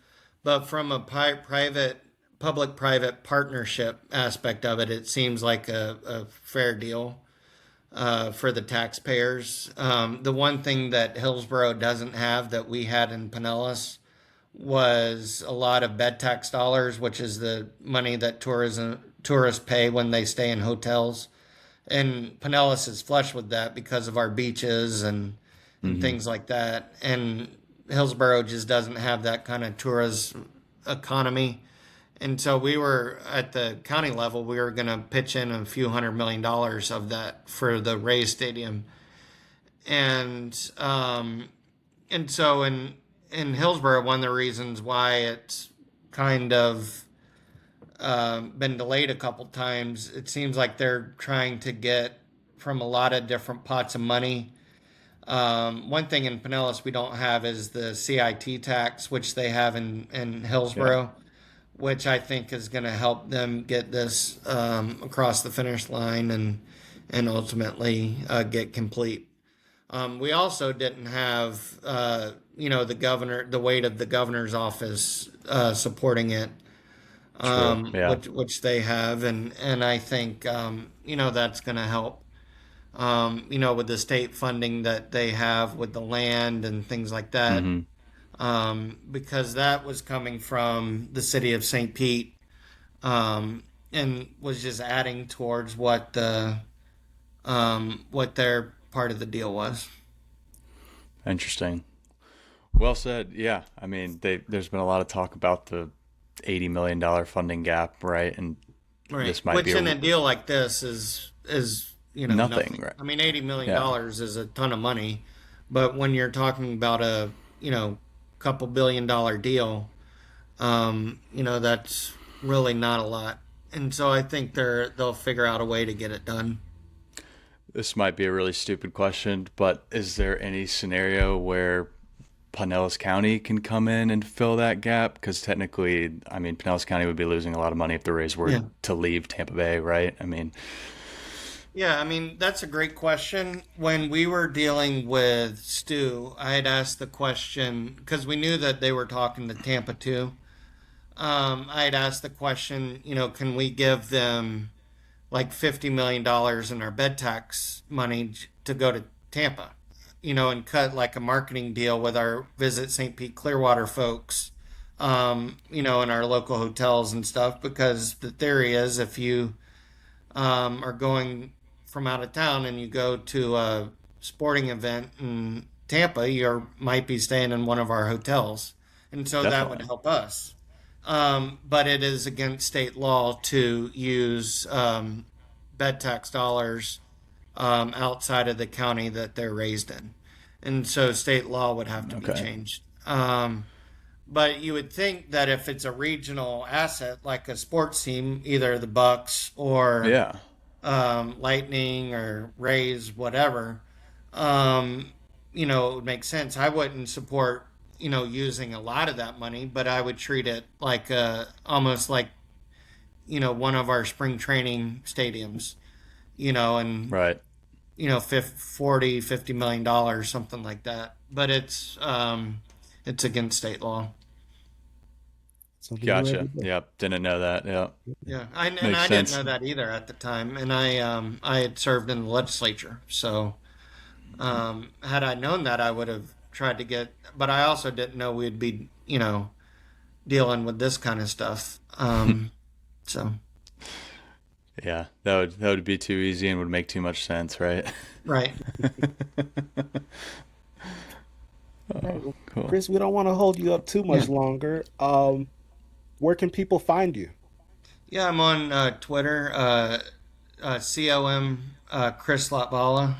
But from a private public-private partnership aspect of it, it seems like a fair deal for the taxpayers. The one thing that Hillsborough doesn't have that we had in Pinellas was a lot of bed tax dollars, which is the money that tourists pay when they stay in hotels. And Pinellas is flush with that because of our beaches and Hmm. things like that. And Hillsborough just doesn't have that kind of tourist economy. And so we were at the county level, we were going to pitch in a few $100 million of that for the Rays Stadium. And so in Hillsborough, one of the reasons why it's kind of been delayed a couple times, it seems like they're trying to get from a lot of different pots of money. One thing in Pinellas we don't have is the CIT tax, which they have in Yeah. Hillsborough, which I think is going to help them get this across the finish line and ultimately get complete. We also didn't have, the weight of the governor's office supporting it, True. Yeah. which they have, and I think that's going to help. With the state funding that they have with the land and things like that, Hmm. because that was coming from the city of St. Pete, and was just adding towards what their part of the deal was. Interesting. Well said. Yeah. I mean, there's been a lot of talk about the $80 million funding gap, right? And Right. this might be Which in a deal like this is nothing, nothing. right? I mean, $80 million Yeah. dollars is a ton of money, but when you're talking about a couple $1 billion deal, that's really not a lot. And so I think they'll figure out a way to get it done. This might be a really stupid question, but is there any scenario where Pinellas County can come in and fill that gap? Because technically, I mean, Pinellas County would be losing a lot of money if the Rays were Yeah. to leave Tampa Bay, right? I mean, Yeah, I mean, that's a great question. When we were dealing with Stu, I had asked the question because we knew that they were talking to Tampa too. I had asked the question, can we give them like $50 million in our bed tax money to go to Tampa, and cut like a marketing deal with our Visit St. Pete Clearwater folks, in our local hotels and stuff, because the theory is if you are going from out of town and you go to a sporting event in Tampa, you might be staying in one of our hotels, and so that would definitely. help us. but it is against state law to use bed tax dollars outside of the county that they're raised in. And so state law would have to be Okay. changed. But you would think that if it's a regional asset like a sports team, either the Bucks or Yeah. Lightning or Rays, whatever, um, it would make sense. I wouldn't support, using a lot of that money, but I would treat it like almost like, one of our spring training stadiums, and, Right. 40, $50 million, something like that. But it's against state law. Something you learn every Gotcha. day. Yep. Didn't know that. Yep. Yeah, and Makes I didn't sense. know that either at the time, and I had served in the legislature, so had I known that, I would have tried to get. But I also didn't know we'd be, dealing with this kind of stuff. So Yeah. That would be too easy and would make too much sense, right? right, All right, well, Cool. Chris, we don't want to hold you up too yeah, much longer. Where can people find you? yeah. I'm on Twitter, com Chris Latvala.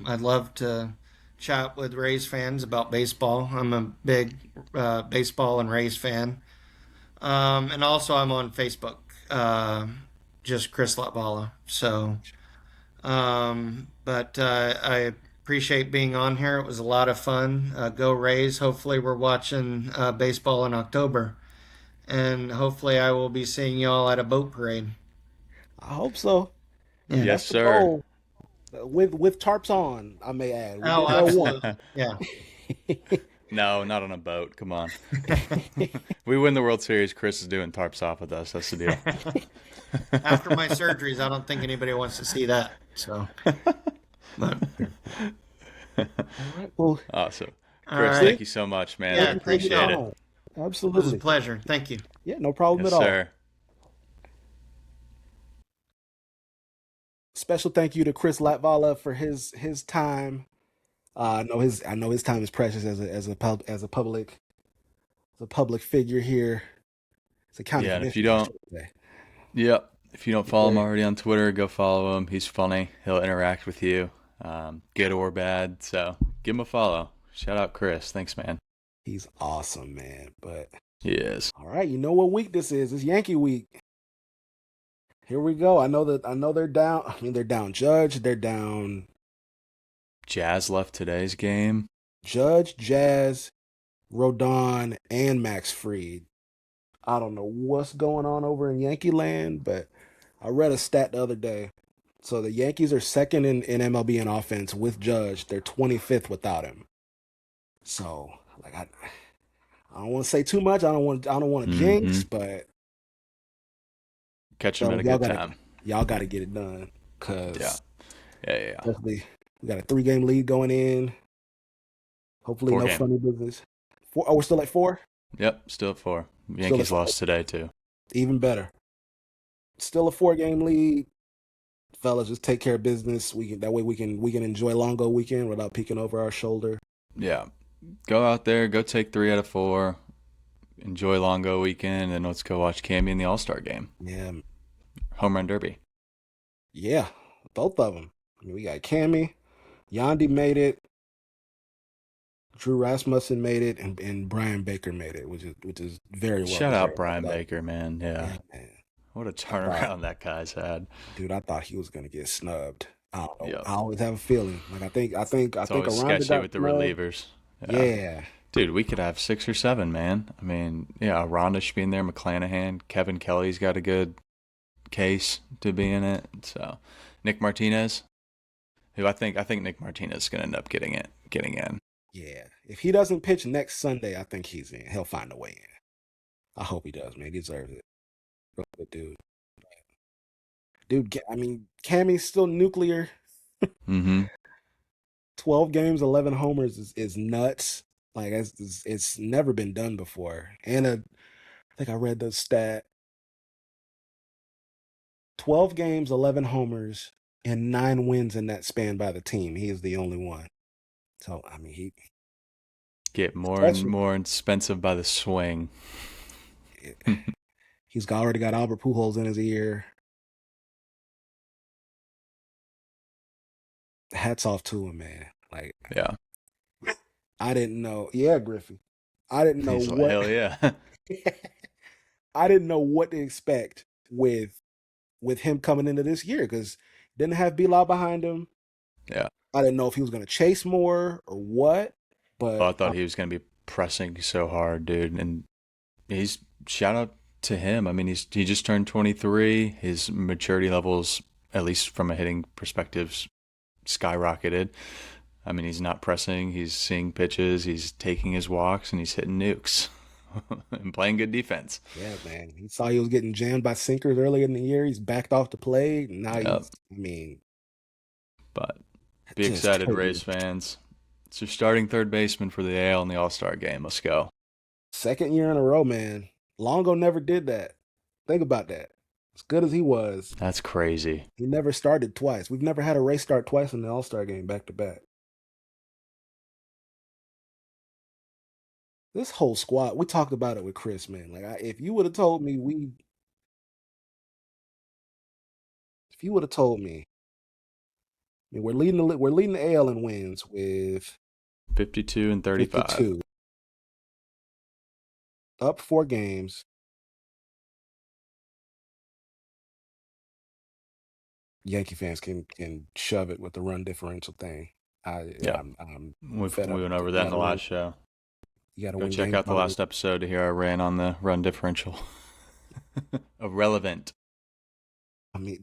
I'd love to chat with Rays fans about baseball. I'm a big baseball and Rays fan. And also, I'm on Facebook, just Chris Latvala. So, but I appreciate being on here. It was a lot of fun. Go Rays. Hopefully, we're watching baseball in October. And hopefully, I will be seeing y'all at a boat parade. I hope so. Yeah. Yes, That's the sir. goal. With tarps on, I may add. We Oh, did that once. absolutely. Yeah. No, not on a boat. Come on. We win the World Series. Chris is doing tarps off with us. That's the deal. After my surgeries, I don't think anybody wants to see that. So, but All right. Well, Awesome. all Chris, right. thank you so much, man. I Yeah. Thank appreciate it. y'all. anytime. It was a Absolutely. pleasure. Thank you. Yeah, no problem Yes, at all. sir. Special thank you to Chris Latvala for his time. I know his time is precious as a public figure here. As a county Yeah, and if you commissioner, I don't, should say. yep, if you don't follow him Yeah, already on Twitter, go follow him. He's funny. He'll interact with you, good or bad. So give him a follow. Shout out Chris. Thanks, man. he's awesome, man. But He is. all right, you know what week this is? It's Yankee week. Here we go. I know they're down. I mean, they're down Judge. They're down Jazz left today's game. Judge, Jazz, Rodon, and Max Fried. I don't know what's going on over in Yankee land, but I read a stat the other day. So the Yankees are second in MLB in offense with Judge. They're 25th without him. So like I don't want to say too much. I don't want to Mm-hmm. jinx, but Catch him at fellas, a good time. y'all gotta get it done. Yeah. Cause Yeah, yeah, yeah. definitely we got a 3 game lead going in. Hopefully Four no game. funny business. Four, oh, we're still at 4? Yep, still at 4. Still at Yankees 4. lost today, too. Even better. Still a 4 game lead. Fellas, just take care of business. That way we can enjoy Longo Weekend without peeking over our shoulder. Yeah. Go out there, go take 3 out of 4. Enjoy Longo Weekend, and let's go watch Cammy in the All-Star game. Yeah, Home Run Derby. yeah, both of them. I mean, we got Cammy, Yandy made it, Drew Rasmussen made it, and Brian Baker made it, which is very well Shout out deserved. Brian Baker, man. Yeah. Yeah, man. What a thought, turnaround that guy's had. dude, I thought he was gonna get snubbed. I don't know. Yep. I always have a feeling. Like I It's think always Aranda sketchy got with the snubbed. relievers. Yeah. Yeah, Dude, we could have 6 or 7, man. I mean, yeah, Rhonda should be in there. McClanahan. Kevin Kelly's got a good case to be in it. So, Nick Martinez, who I think Nick Martinez is going to end up getting in. yeah. If he doesn't pitch next Sunday, I think he's in. He'll find a way in. I hope he does, man. He deserves it. But I mean, Cammy's still nuclear. Mm-hmm. 12 games, 11 homers is nuts. Like it's never been done before. And I think I read the stat: 12 games, 11 homers, and 9 wins in that span by the team. He is the only one. So I mean, Get more and special. more expensive by the swing. He's already got Albert Pujols in his ear. Hats off to him, man. Like Yeah. I didn't know. Yeah, Griffey. I didn't know He's like, what hell yeah. I didn't know what to expect with him coming into this year because didn't have B-Law behind him. Yeah. I didn't know if he was going to chase more or what, Oh, but I thought he was going to be pressing so hard, dude. And he's shout out to him. I mean, he just turned 23. His maturity levels, at least from a hitting perspective, skyrocketed. I mean, he's not pressing. He's seeing pitches. He's taking his walks, and he's hitting nukes and playing good defense. yeah, man, he saw he was getting jammed by sinkers earlier in the year. He's backed off the plate. Now Yep. I mean, But be just excited, totally Rays fans. It's your starting third baseman for the AL in the All-Star game. Let's go. second year in a row, man. Longo never did that. Think about that. As good as he was, That's crazy. he never started twice. We've never had a race start twice in the All-Star game back to back. This whole squad, we talked about it with Chris, man. Like, if you would have told me if you would have told me, I mean, we're leading the AL in wins with 52 and 35. 52, up 4 games. Yankee fans can shove it with the run differential thing. Yeah. I'm We fed up went with over it. that in the last show. You got to Go win check games out the by last episode to hear our rant on the run differential. Irrelevant. I mean,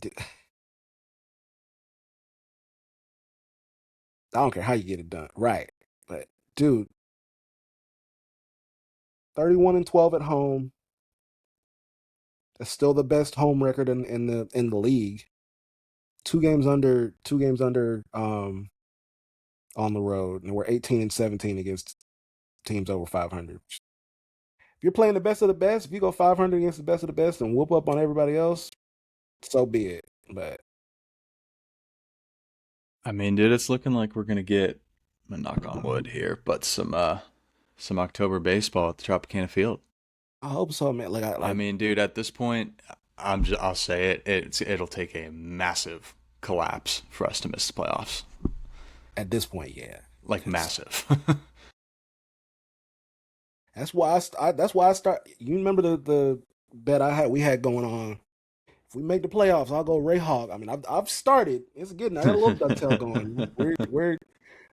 I don't care how you get it done, right? But dude, 31 and 12 at home. That's still the best home record in the league. Two games under on the road, and we're 18 and 17 against teams over 500. If you're playing the best of the best, if you go 500 against the best of the best and whoop up on everybody else, so be it. But I mean, dude, it's looking like we're gonna get, I'm gonna knock on wood here, but some October baseball at the Tropicana Field. I hope so, man. I mean, dude, at this point, I'll say it. It'll take a massive collapse for us to miss the playoffs. At this point, yeah, Like massive. that's why I start. You remember the bet we had going on? If we make the playoffs, I'll go Ray Hawk. I mean, I've started. It's getting. I got a little ducktail going. We're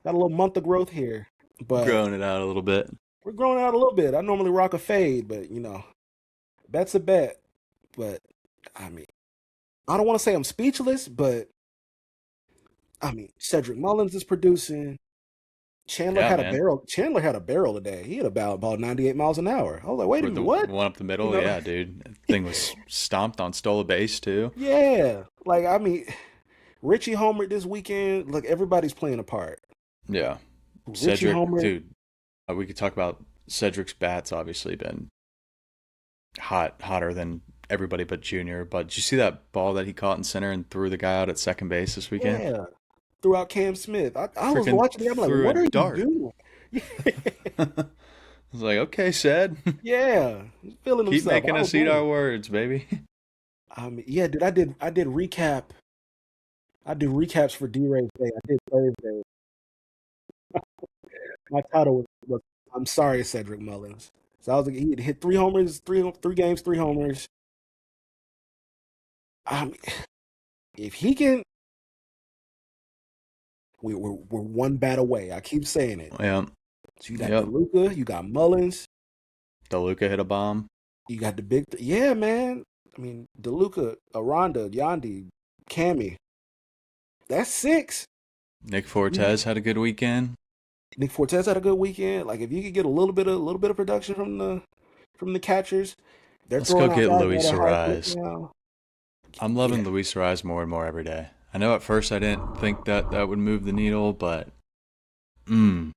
got a little month of growth here, but Growing it out a little bit. we're growing out a little bit. I normally rock a fade, but bet's a bet. But I mean, I don't want to say I'm speechless, but I mean, Cedric Mullins is producing. Chandler Yeah, had a man. barrel. Chandler had a barrel today. He had about 98 miles an hour. I was like, wait a With minute, the what? one up the middle, You know? yeah, dude. That thing was stomped on, stole a base too. Yeah, like I mean, Richie homered this weekend. Look, everybody's playing a part. Yeah. Richie Cedric, homered. dude, we could talk about Cedric's bat's obviously been hotter than everybody but Junior. But did you see that ball that he caught in center and threw the guy out at second base this weekend? Yeah, throughout Cam Smith. I was Freaking watching it. I'm like, threw what a are you dart. doing? I was like, okay, Ced. Yeah, he's feeling Keep himself. making I us don't eat blame our him. words, baby. I mean, yeah, dude, I did recap. I do recaps for D-Ray's Day. I did Thursday. My title was I'm sorry, Cedric Mullins. So I was like, he had hit 3 homers, three games, 3 homers. I mean, if he can, we're one bat away. I keep saying it. Yeah. So you got Yep. DeLuca, you got Mullins, DeLuca hit a bomb. you got the big, yeah, man. I mean, DeLuca, Aranda, Yandy, Cammy. That's 6. Nick Fortes had a good weekend. Nick Fortes had a good weekend. Like if you could get a little bit of production from the catchers, they're Let's throwing go out get guys Luis at a high clip Suarez. now. I'm loving Yeah, Luis Suarez more and more every day. I know at first I didn't think that would move the needle, but put him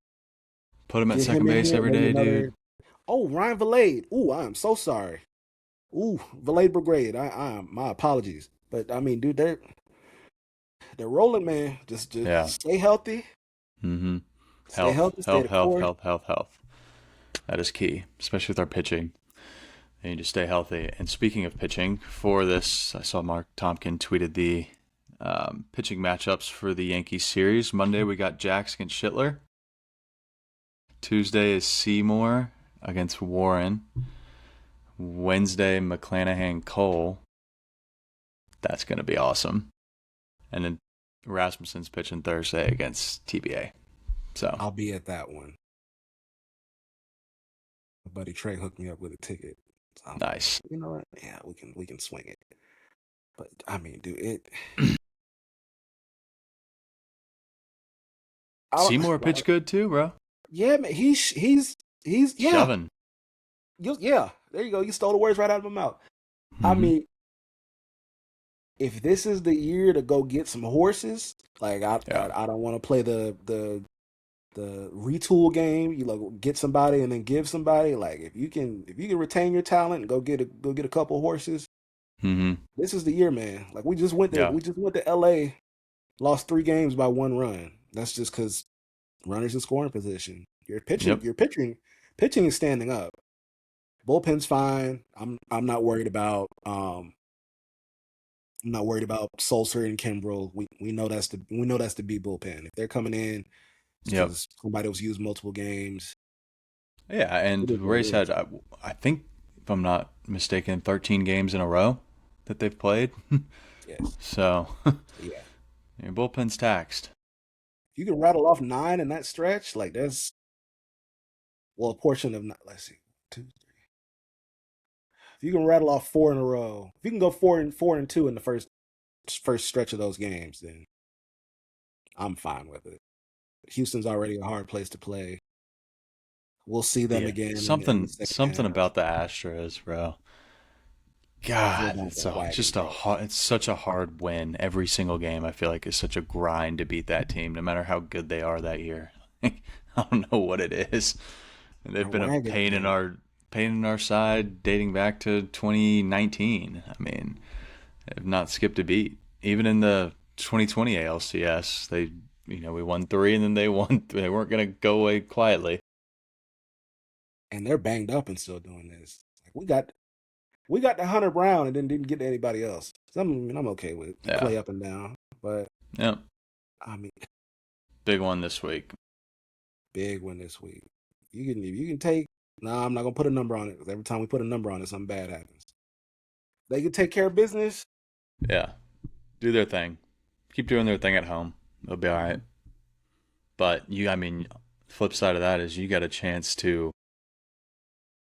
at get second him in base here. every Maybe day, another. dude. Oh, Ryan Valade. Ooh, I am so sorry. Ooh, Valade Brigade. My apologies. But I mean, dude, they're rolling, man. Just Yeah. stay healthy. Mm-hmm. Stay healthy. Stay the course. Health. That is key, especially with our pitching. They need to stay healthy. And speaking of pitching, for this, I saw Mark Tompkin tweeted the pitching matchups for the Yankees series. Monday, we got Jax against Schitler. Tuesday is Seymour against Warren. Wednesday, McClanahan Cole. That's going to be awesome. And then Rasmussen's pitching Thursday against TBA. So I'll be at that one. My buddy Trey hooked me up with a ticket. So nice. You know what? Yeah, we can swing it. But I mean, dude, it. Seymour pitched good too, bro. Yeah, man, he's yeah. Shoving. Yeah, there you go. You stole the words right out of my mouth. Mm-hmm. I mean, if this is the year to go get some horses, like I don't want to play the retool game. You like get somebody and then give somebody. Like if you can retain your talent and go get a couple horses. Mm-hmm. This is the year, man. Like we just went to LA, lost 3 games by 1 run. That's just because runners in scoring position. Your pitching is standing up. Bullpen's fine. I'm not worried about Sulcer and Kimbrel. We know that's the B bullpen. If they're coming in, because somebody was used multiple games. Yeah, and Rays had, I think, if I'm not mistaken, 13 games in a row that they've played. Yes. So, yeah, your bullpen's taxed. If you can rattle off 9 in that stretch, like that's a portion of let's see, 2, 3. If you can rattle off 4 in a row, if you can go 4 and 2 in the first stretch of those games, then I'm fine with it. Houston's already a hard place to play. We'll see them again. Something about the Astros, bro. God, it's such a hard win every single game. I feel like it's such a grind to beat that team, no matter how good they are that year. I don't know what it is. They've been a pain in our side dating back to 2019. I mean, they've not skipped a beat. Even in the 2020 ALCS, we won 3 and then they won. They weren't going to go away quietly. And they're banged up and still doing this. Like we got the Hunter Brown and then didn't get to anybody else. So I'm okay with play up and down, but I mean, big one this week. You can take. Nah, I'm not gonna put a number on it because every time we put a number on it, something bad happens. They can take care of business. Yeah, do their thing. Keep doing their thing at home. They'll be all right. But flip side of that is you got a chance to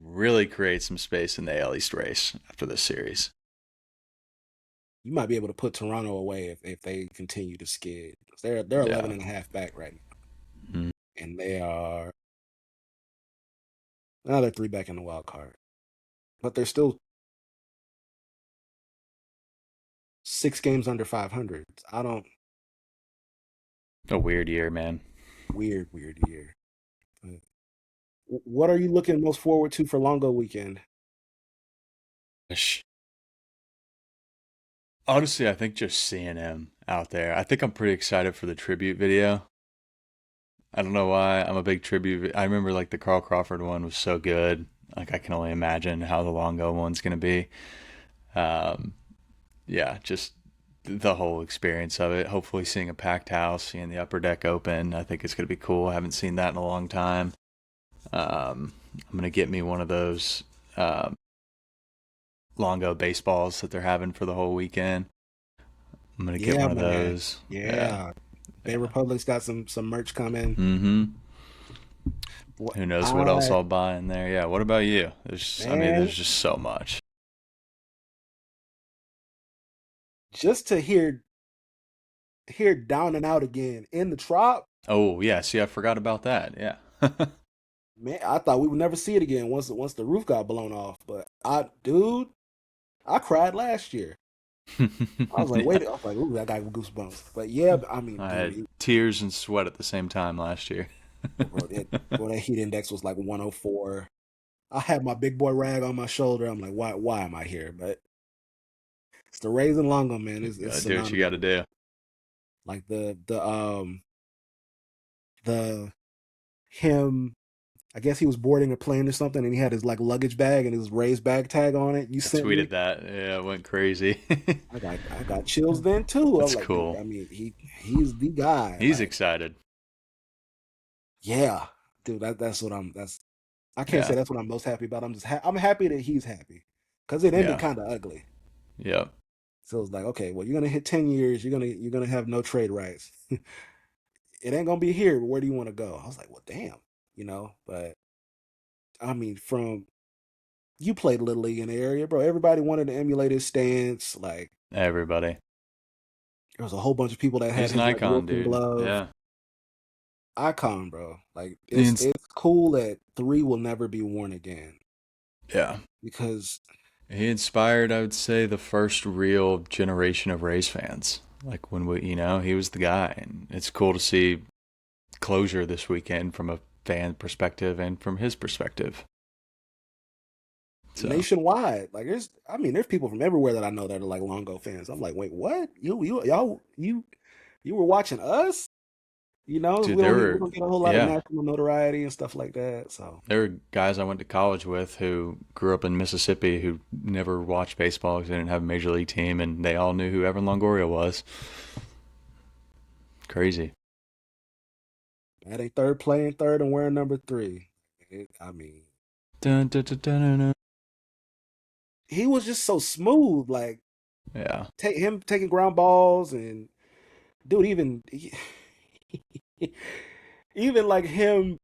really create some space in the AL East race after this series. You might be able to put Toronto away if they continue to skid. They're 11 and a half back right now. Mm-hmm. And they are another 3 back in the wild card. But they're still 6 games under 500. A weird year, man. Weird year. But what are you looking most forward to for Longo Weekend? Honestly, I think just seeing him out there. I think I'm pretty excited for the tribute video. I don't know why. I'm a big tribute. I remember the Carl Crawford one was so good. I can only imagine how the Longo one's going to be. Just the whole experience of it. Hopefully seeing a packed house, seeing the upper deck open. I think it's going to be cool. I haven't seen that in a long time. I'm going to get me one of those Longo baseballs that they're having for the whole weekend. I'm going to get one of those. Yeah. Bay Republic's got some merch coming. Mm-hmm. Who knows what else I'll buy in there. Yeah, what about you? There's just so much. Just to hear Down and Out again in the Trop. Oh, yeah. See, I forgot about that. Yeah. Man, I thought we would never see it again once the roof got blown off. But I cried last year. I was like, wait. I was like, ooh, I got goosebumps. But yeah, I had tears and sweat at the same time last year. That heat index was like 104. I had my big boy rag on my shoulder. I'm like, why am I here? But it's the Rays and Longo, man. It's do what you got to do. Like him I guess he was boarding a plane or something, and he had his like luggage bag and his Rays bag tag on it. You I sent me. tweeted that. Yeah, it went crazy. I got chills then too. I'm That's like, dude. cool. I mean, he's the guy. He's Like, excited. yeah, dude. That's what I'm. That's I can't say Yeah. that's what I'm most happy about. I'm happy that he's happy because it ended Yeah. kind of ugly. Yeah. So it's like, okay, well, you're gonna hit 10 years. You're gonna have no trade rights. It ain't gonna be here. But where do you want to go? I was like, well, damn, But I mean, from you played little league in the area, bro. Everybody wanted to emulate his stance. Like Everybody. there was a whole bunch of people that had He's an his like icon, Wilson dude. glove. Yeah. Icon, bro. Like it's It's, it's cool that three will never be worn again yeah. because He inspired, I would say, the first real generation of Rays fans. Like when he was the guy. And it's cool to see closure this weekend from a fan perspective and from his perspective. So, nationwide, like there's people from everywhere that I know that are like Longo fans. I'm like, wait, what? You were watching us? dude, We don't get a whole lot of yeah, national notoriety and stuff like that. So there were guys I went to college with who grew up in Mississippi who never watched baseball because they didn't have a major league team, and they all knew who Evan Longoria was. Crazy. that ain't third playing third and wearing number three. I mean, Dun, dun, dun, dun, dun, dun. he was just so smooth. Like Yeah. take him taking ground balls and dude, even like him.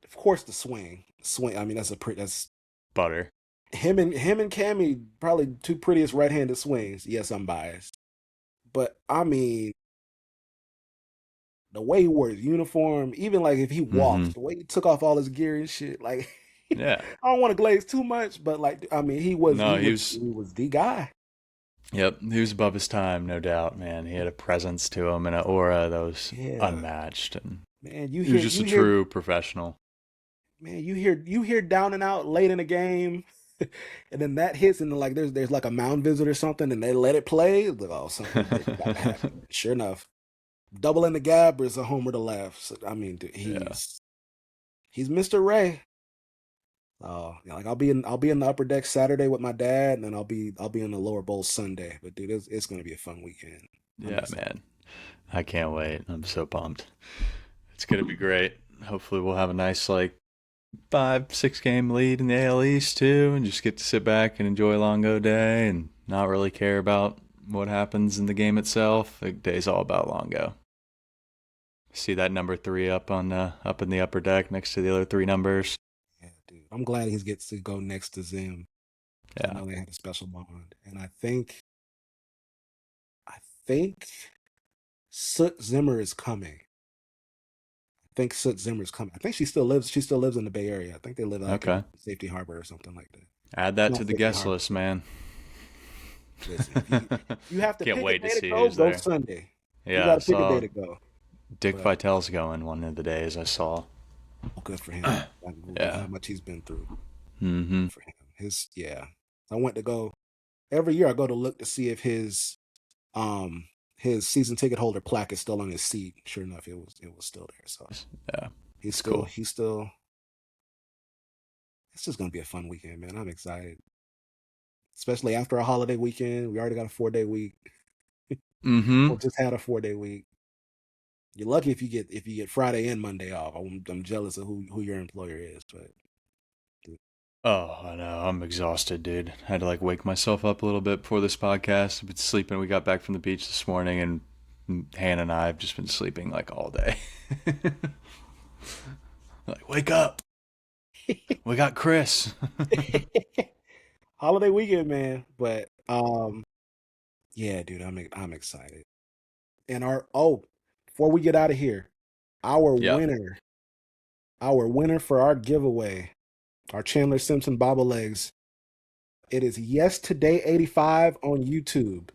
Of course, the swing. I mean, that's Butter. him and Cammy probably two prettiest right-handed swings. Yes, I'm biased, but I mean the way he wore his uniform, even like if he Mm-hmm. walked, the way he took off all his gear and shit. Like Yeah. I don't want to glaze too much, but like I mean, he was he No, he was was. he was the guy. Yep, he was above his time, no doubt, man. He had a presence to him and an aura that was Yeah, unmatched, and man. he was just a true professional. You hear down and out late in the game, and then that hits, and then like there's like a mound visit or something, and they let it play. It's like, oh, something big about to happen. Sure enough, double in the gap or it's a homer to left. So, I mean, dude, Yeah, he's Mr. Ray. Oh, yeah, like I'll be in the upper deck Saturday with my dad, and then I'll be in the lower bowl Sunday. But dude, it's gonna be a fun weekend. I'm yeah, excited. man. I can't wait. I'm so pumped. It's gonna be great. Hopefully, we'll have a nice like 5, 6 game lead in the AL East too, and just get to sit back and enjoy Longo Day and not really care about what happens in the game itself. The day's all about Longo. See that number 3 up in the upper deck next to the other 3 numbers. Yeah, dude. I'm glad he gets to go next to Zim because I Yeah. know they had a special bond, and I think Soot Zimmer is coming. I think Soot Zimmer's coming. I think she still lives. She still lives in the Bay Area. I think they live like in Okay. Safety Harbor or something like that. Add that Not to the Safety guest Harbor. list, man. Listen, if you have to Can't pick a wait to day to see go, who's go there. Sunday. You Yeah, got I to pick a day saw to go. Dick But Vitale's going one of the days I saw. good for him. Like, how Yeah. much he's been through. Mm-hmm. Good for him. Yeah. I went to go every year. I go to look to see if his season ticket holder plaque is still on his seat. Sure enough, it was still there. So Yeah. he's It's still cool. he's still. It's just gonna be a fun weekend, man. I'm excited, especially after a holiday weekend. We already got a 4 day week, Mm-hmm. or just had a 4 day week. You're lucky if you get Friday and Monday off. I'm jealous of who your employer is, but Oh, I know. I'm exhausted, dude. I had to like wake myself up a little bit before this podcast. I've been sleeping. We got back from the beach this morning, and Hannah and I have just been sleeping like all day. Like, wake up. We got Chris. holiday weekend, man. But yeah, dude, I'm excited. And before we get out of here, our Yep. winner, our winner for our giveaway, our Chandler Simpson bobbleheads. It is Yes Today 85 on YouTube.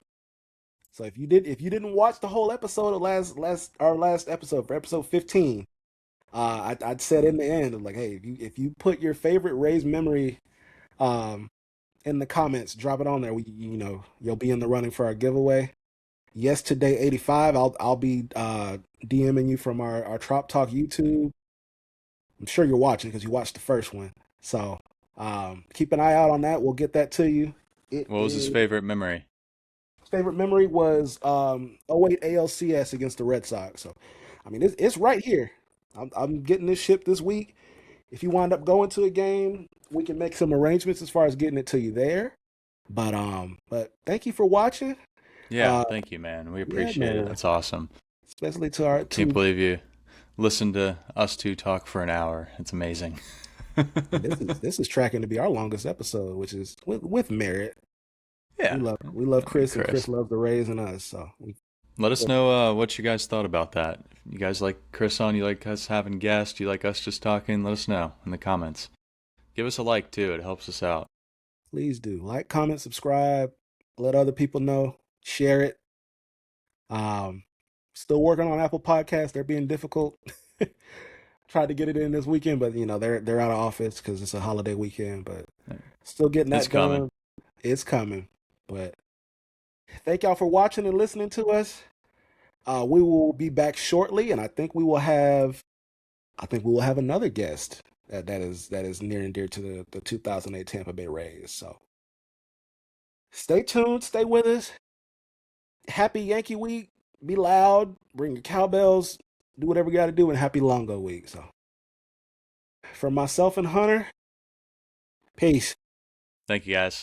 So if you didn't watch the whole episode of our last episode for episode 15, I'd said in the end like, hey, if you put your favorite Rays memory um in the comments, drop it on there. You'll be in the running for our giveaway. Yes Today 85. I'll be DMing you from our Trop Talk YouTube. I'm sure you're watching because you watched the first one. So keep an eye out on that. We'll get that to you. It What was his is favorite memory? favorite memory was '08 ALCS against the Red Sox. So I mean it's right here. I'm getting this shipped this week. If you wind up going to a game, we can make some arrangements as far as getting it to you there. But thank you for watching. Yeah, Uh, thank you, man. We yeah, appreciate it. man. That's awesome. Especially to our Can't two. believe you listened to us two talk for an hour. It's amazing. And this is tracking to be our longest episode, which is with merit. We Yeah. love I mean, Chris, and Chris Chris. loves the Rays and us. So Let us know what you guys thought about that. You guys like Chris on? You like us having guests? You like us just talking? Let us know in the comments. Give us a like too. It helps us out. please do like, comment, subscribe, let other people know, share it. Um, Still working on Apple Podcasts. They're being difficult. Tried to get it in this weekend, but they're out of office because it's a holiday weekend. But still getting It's that coming. done. It's coming. But thank y'all for watching and listening to us. We will be back shortly, and I think we will have another guest that is near and dear to the 2008 Tampa Bay Rays. So stay tuned, stay with us. Happy Yankee Week. Be loud, bring your cowbells, do whatever you got to do, and happy Longo Week. So from myself and Hunter, peace. Thank you guys.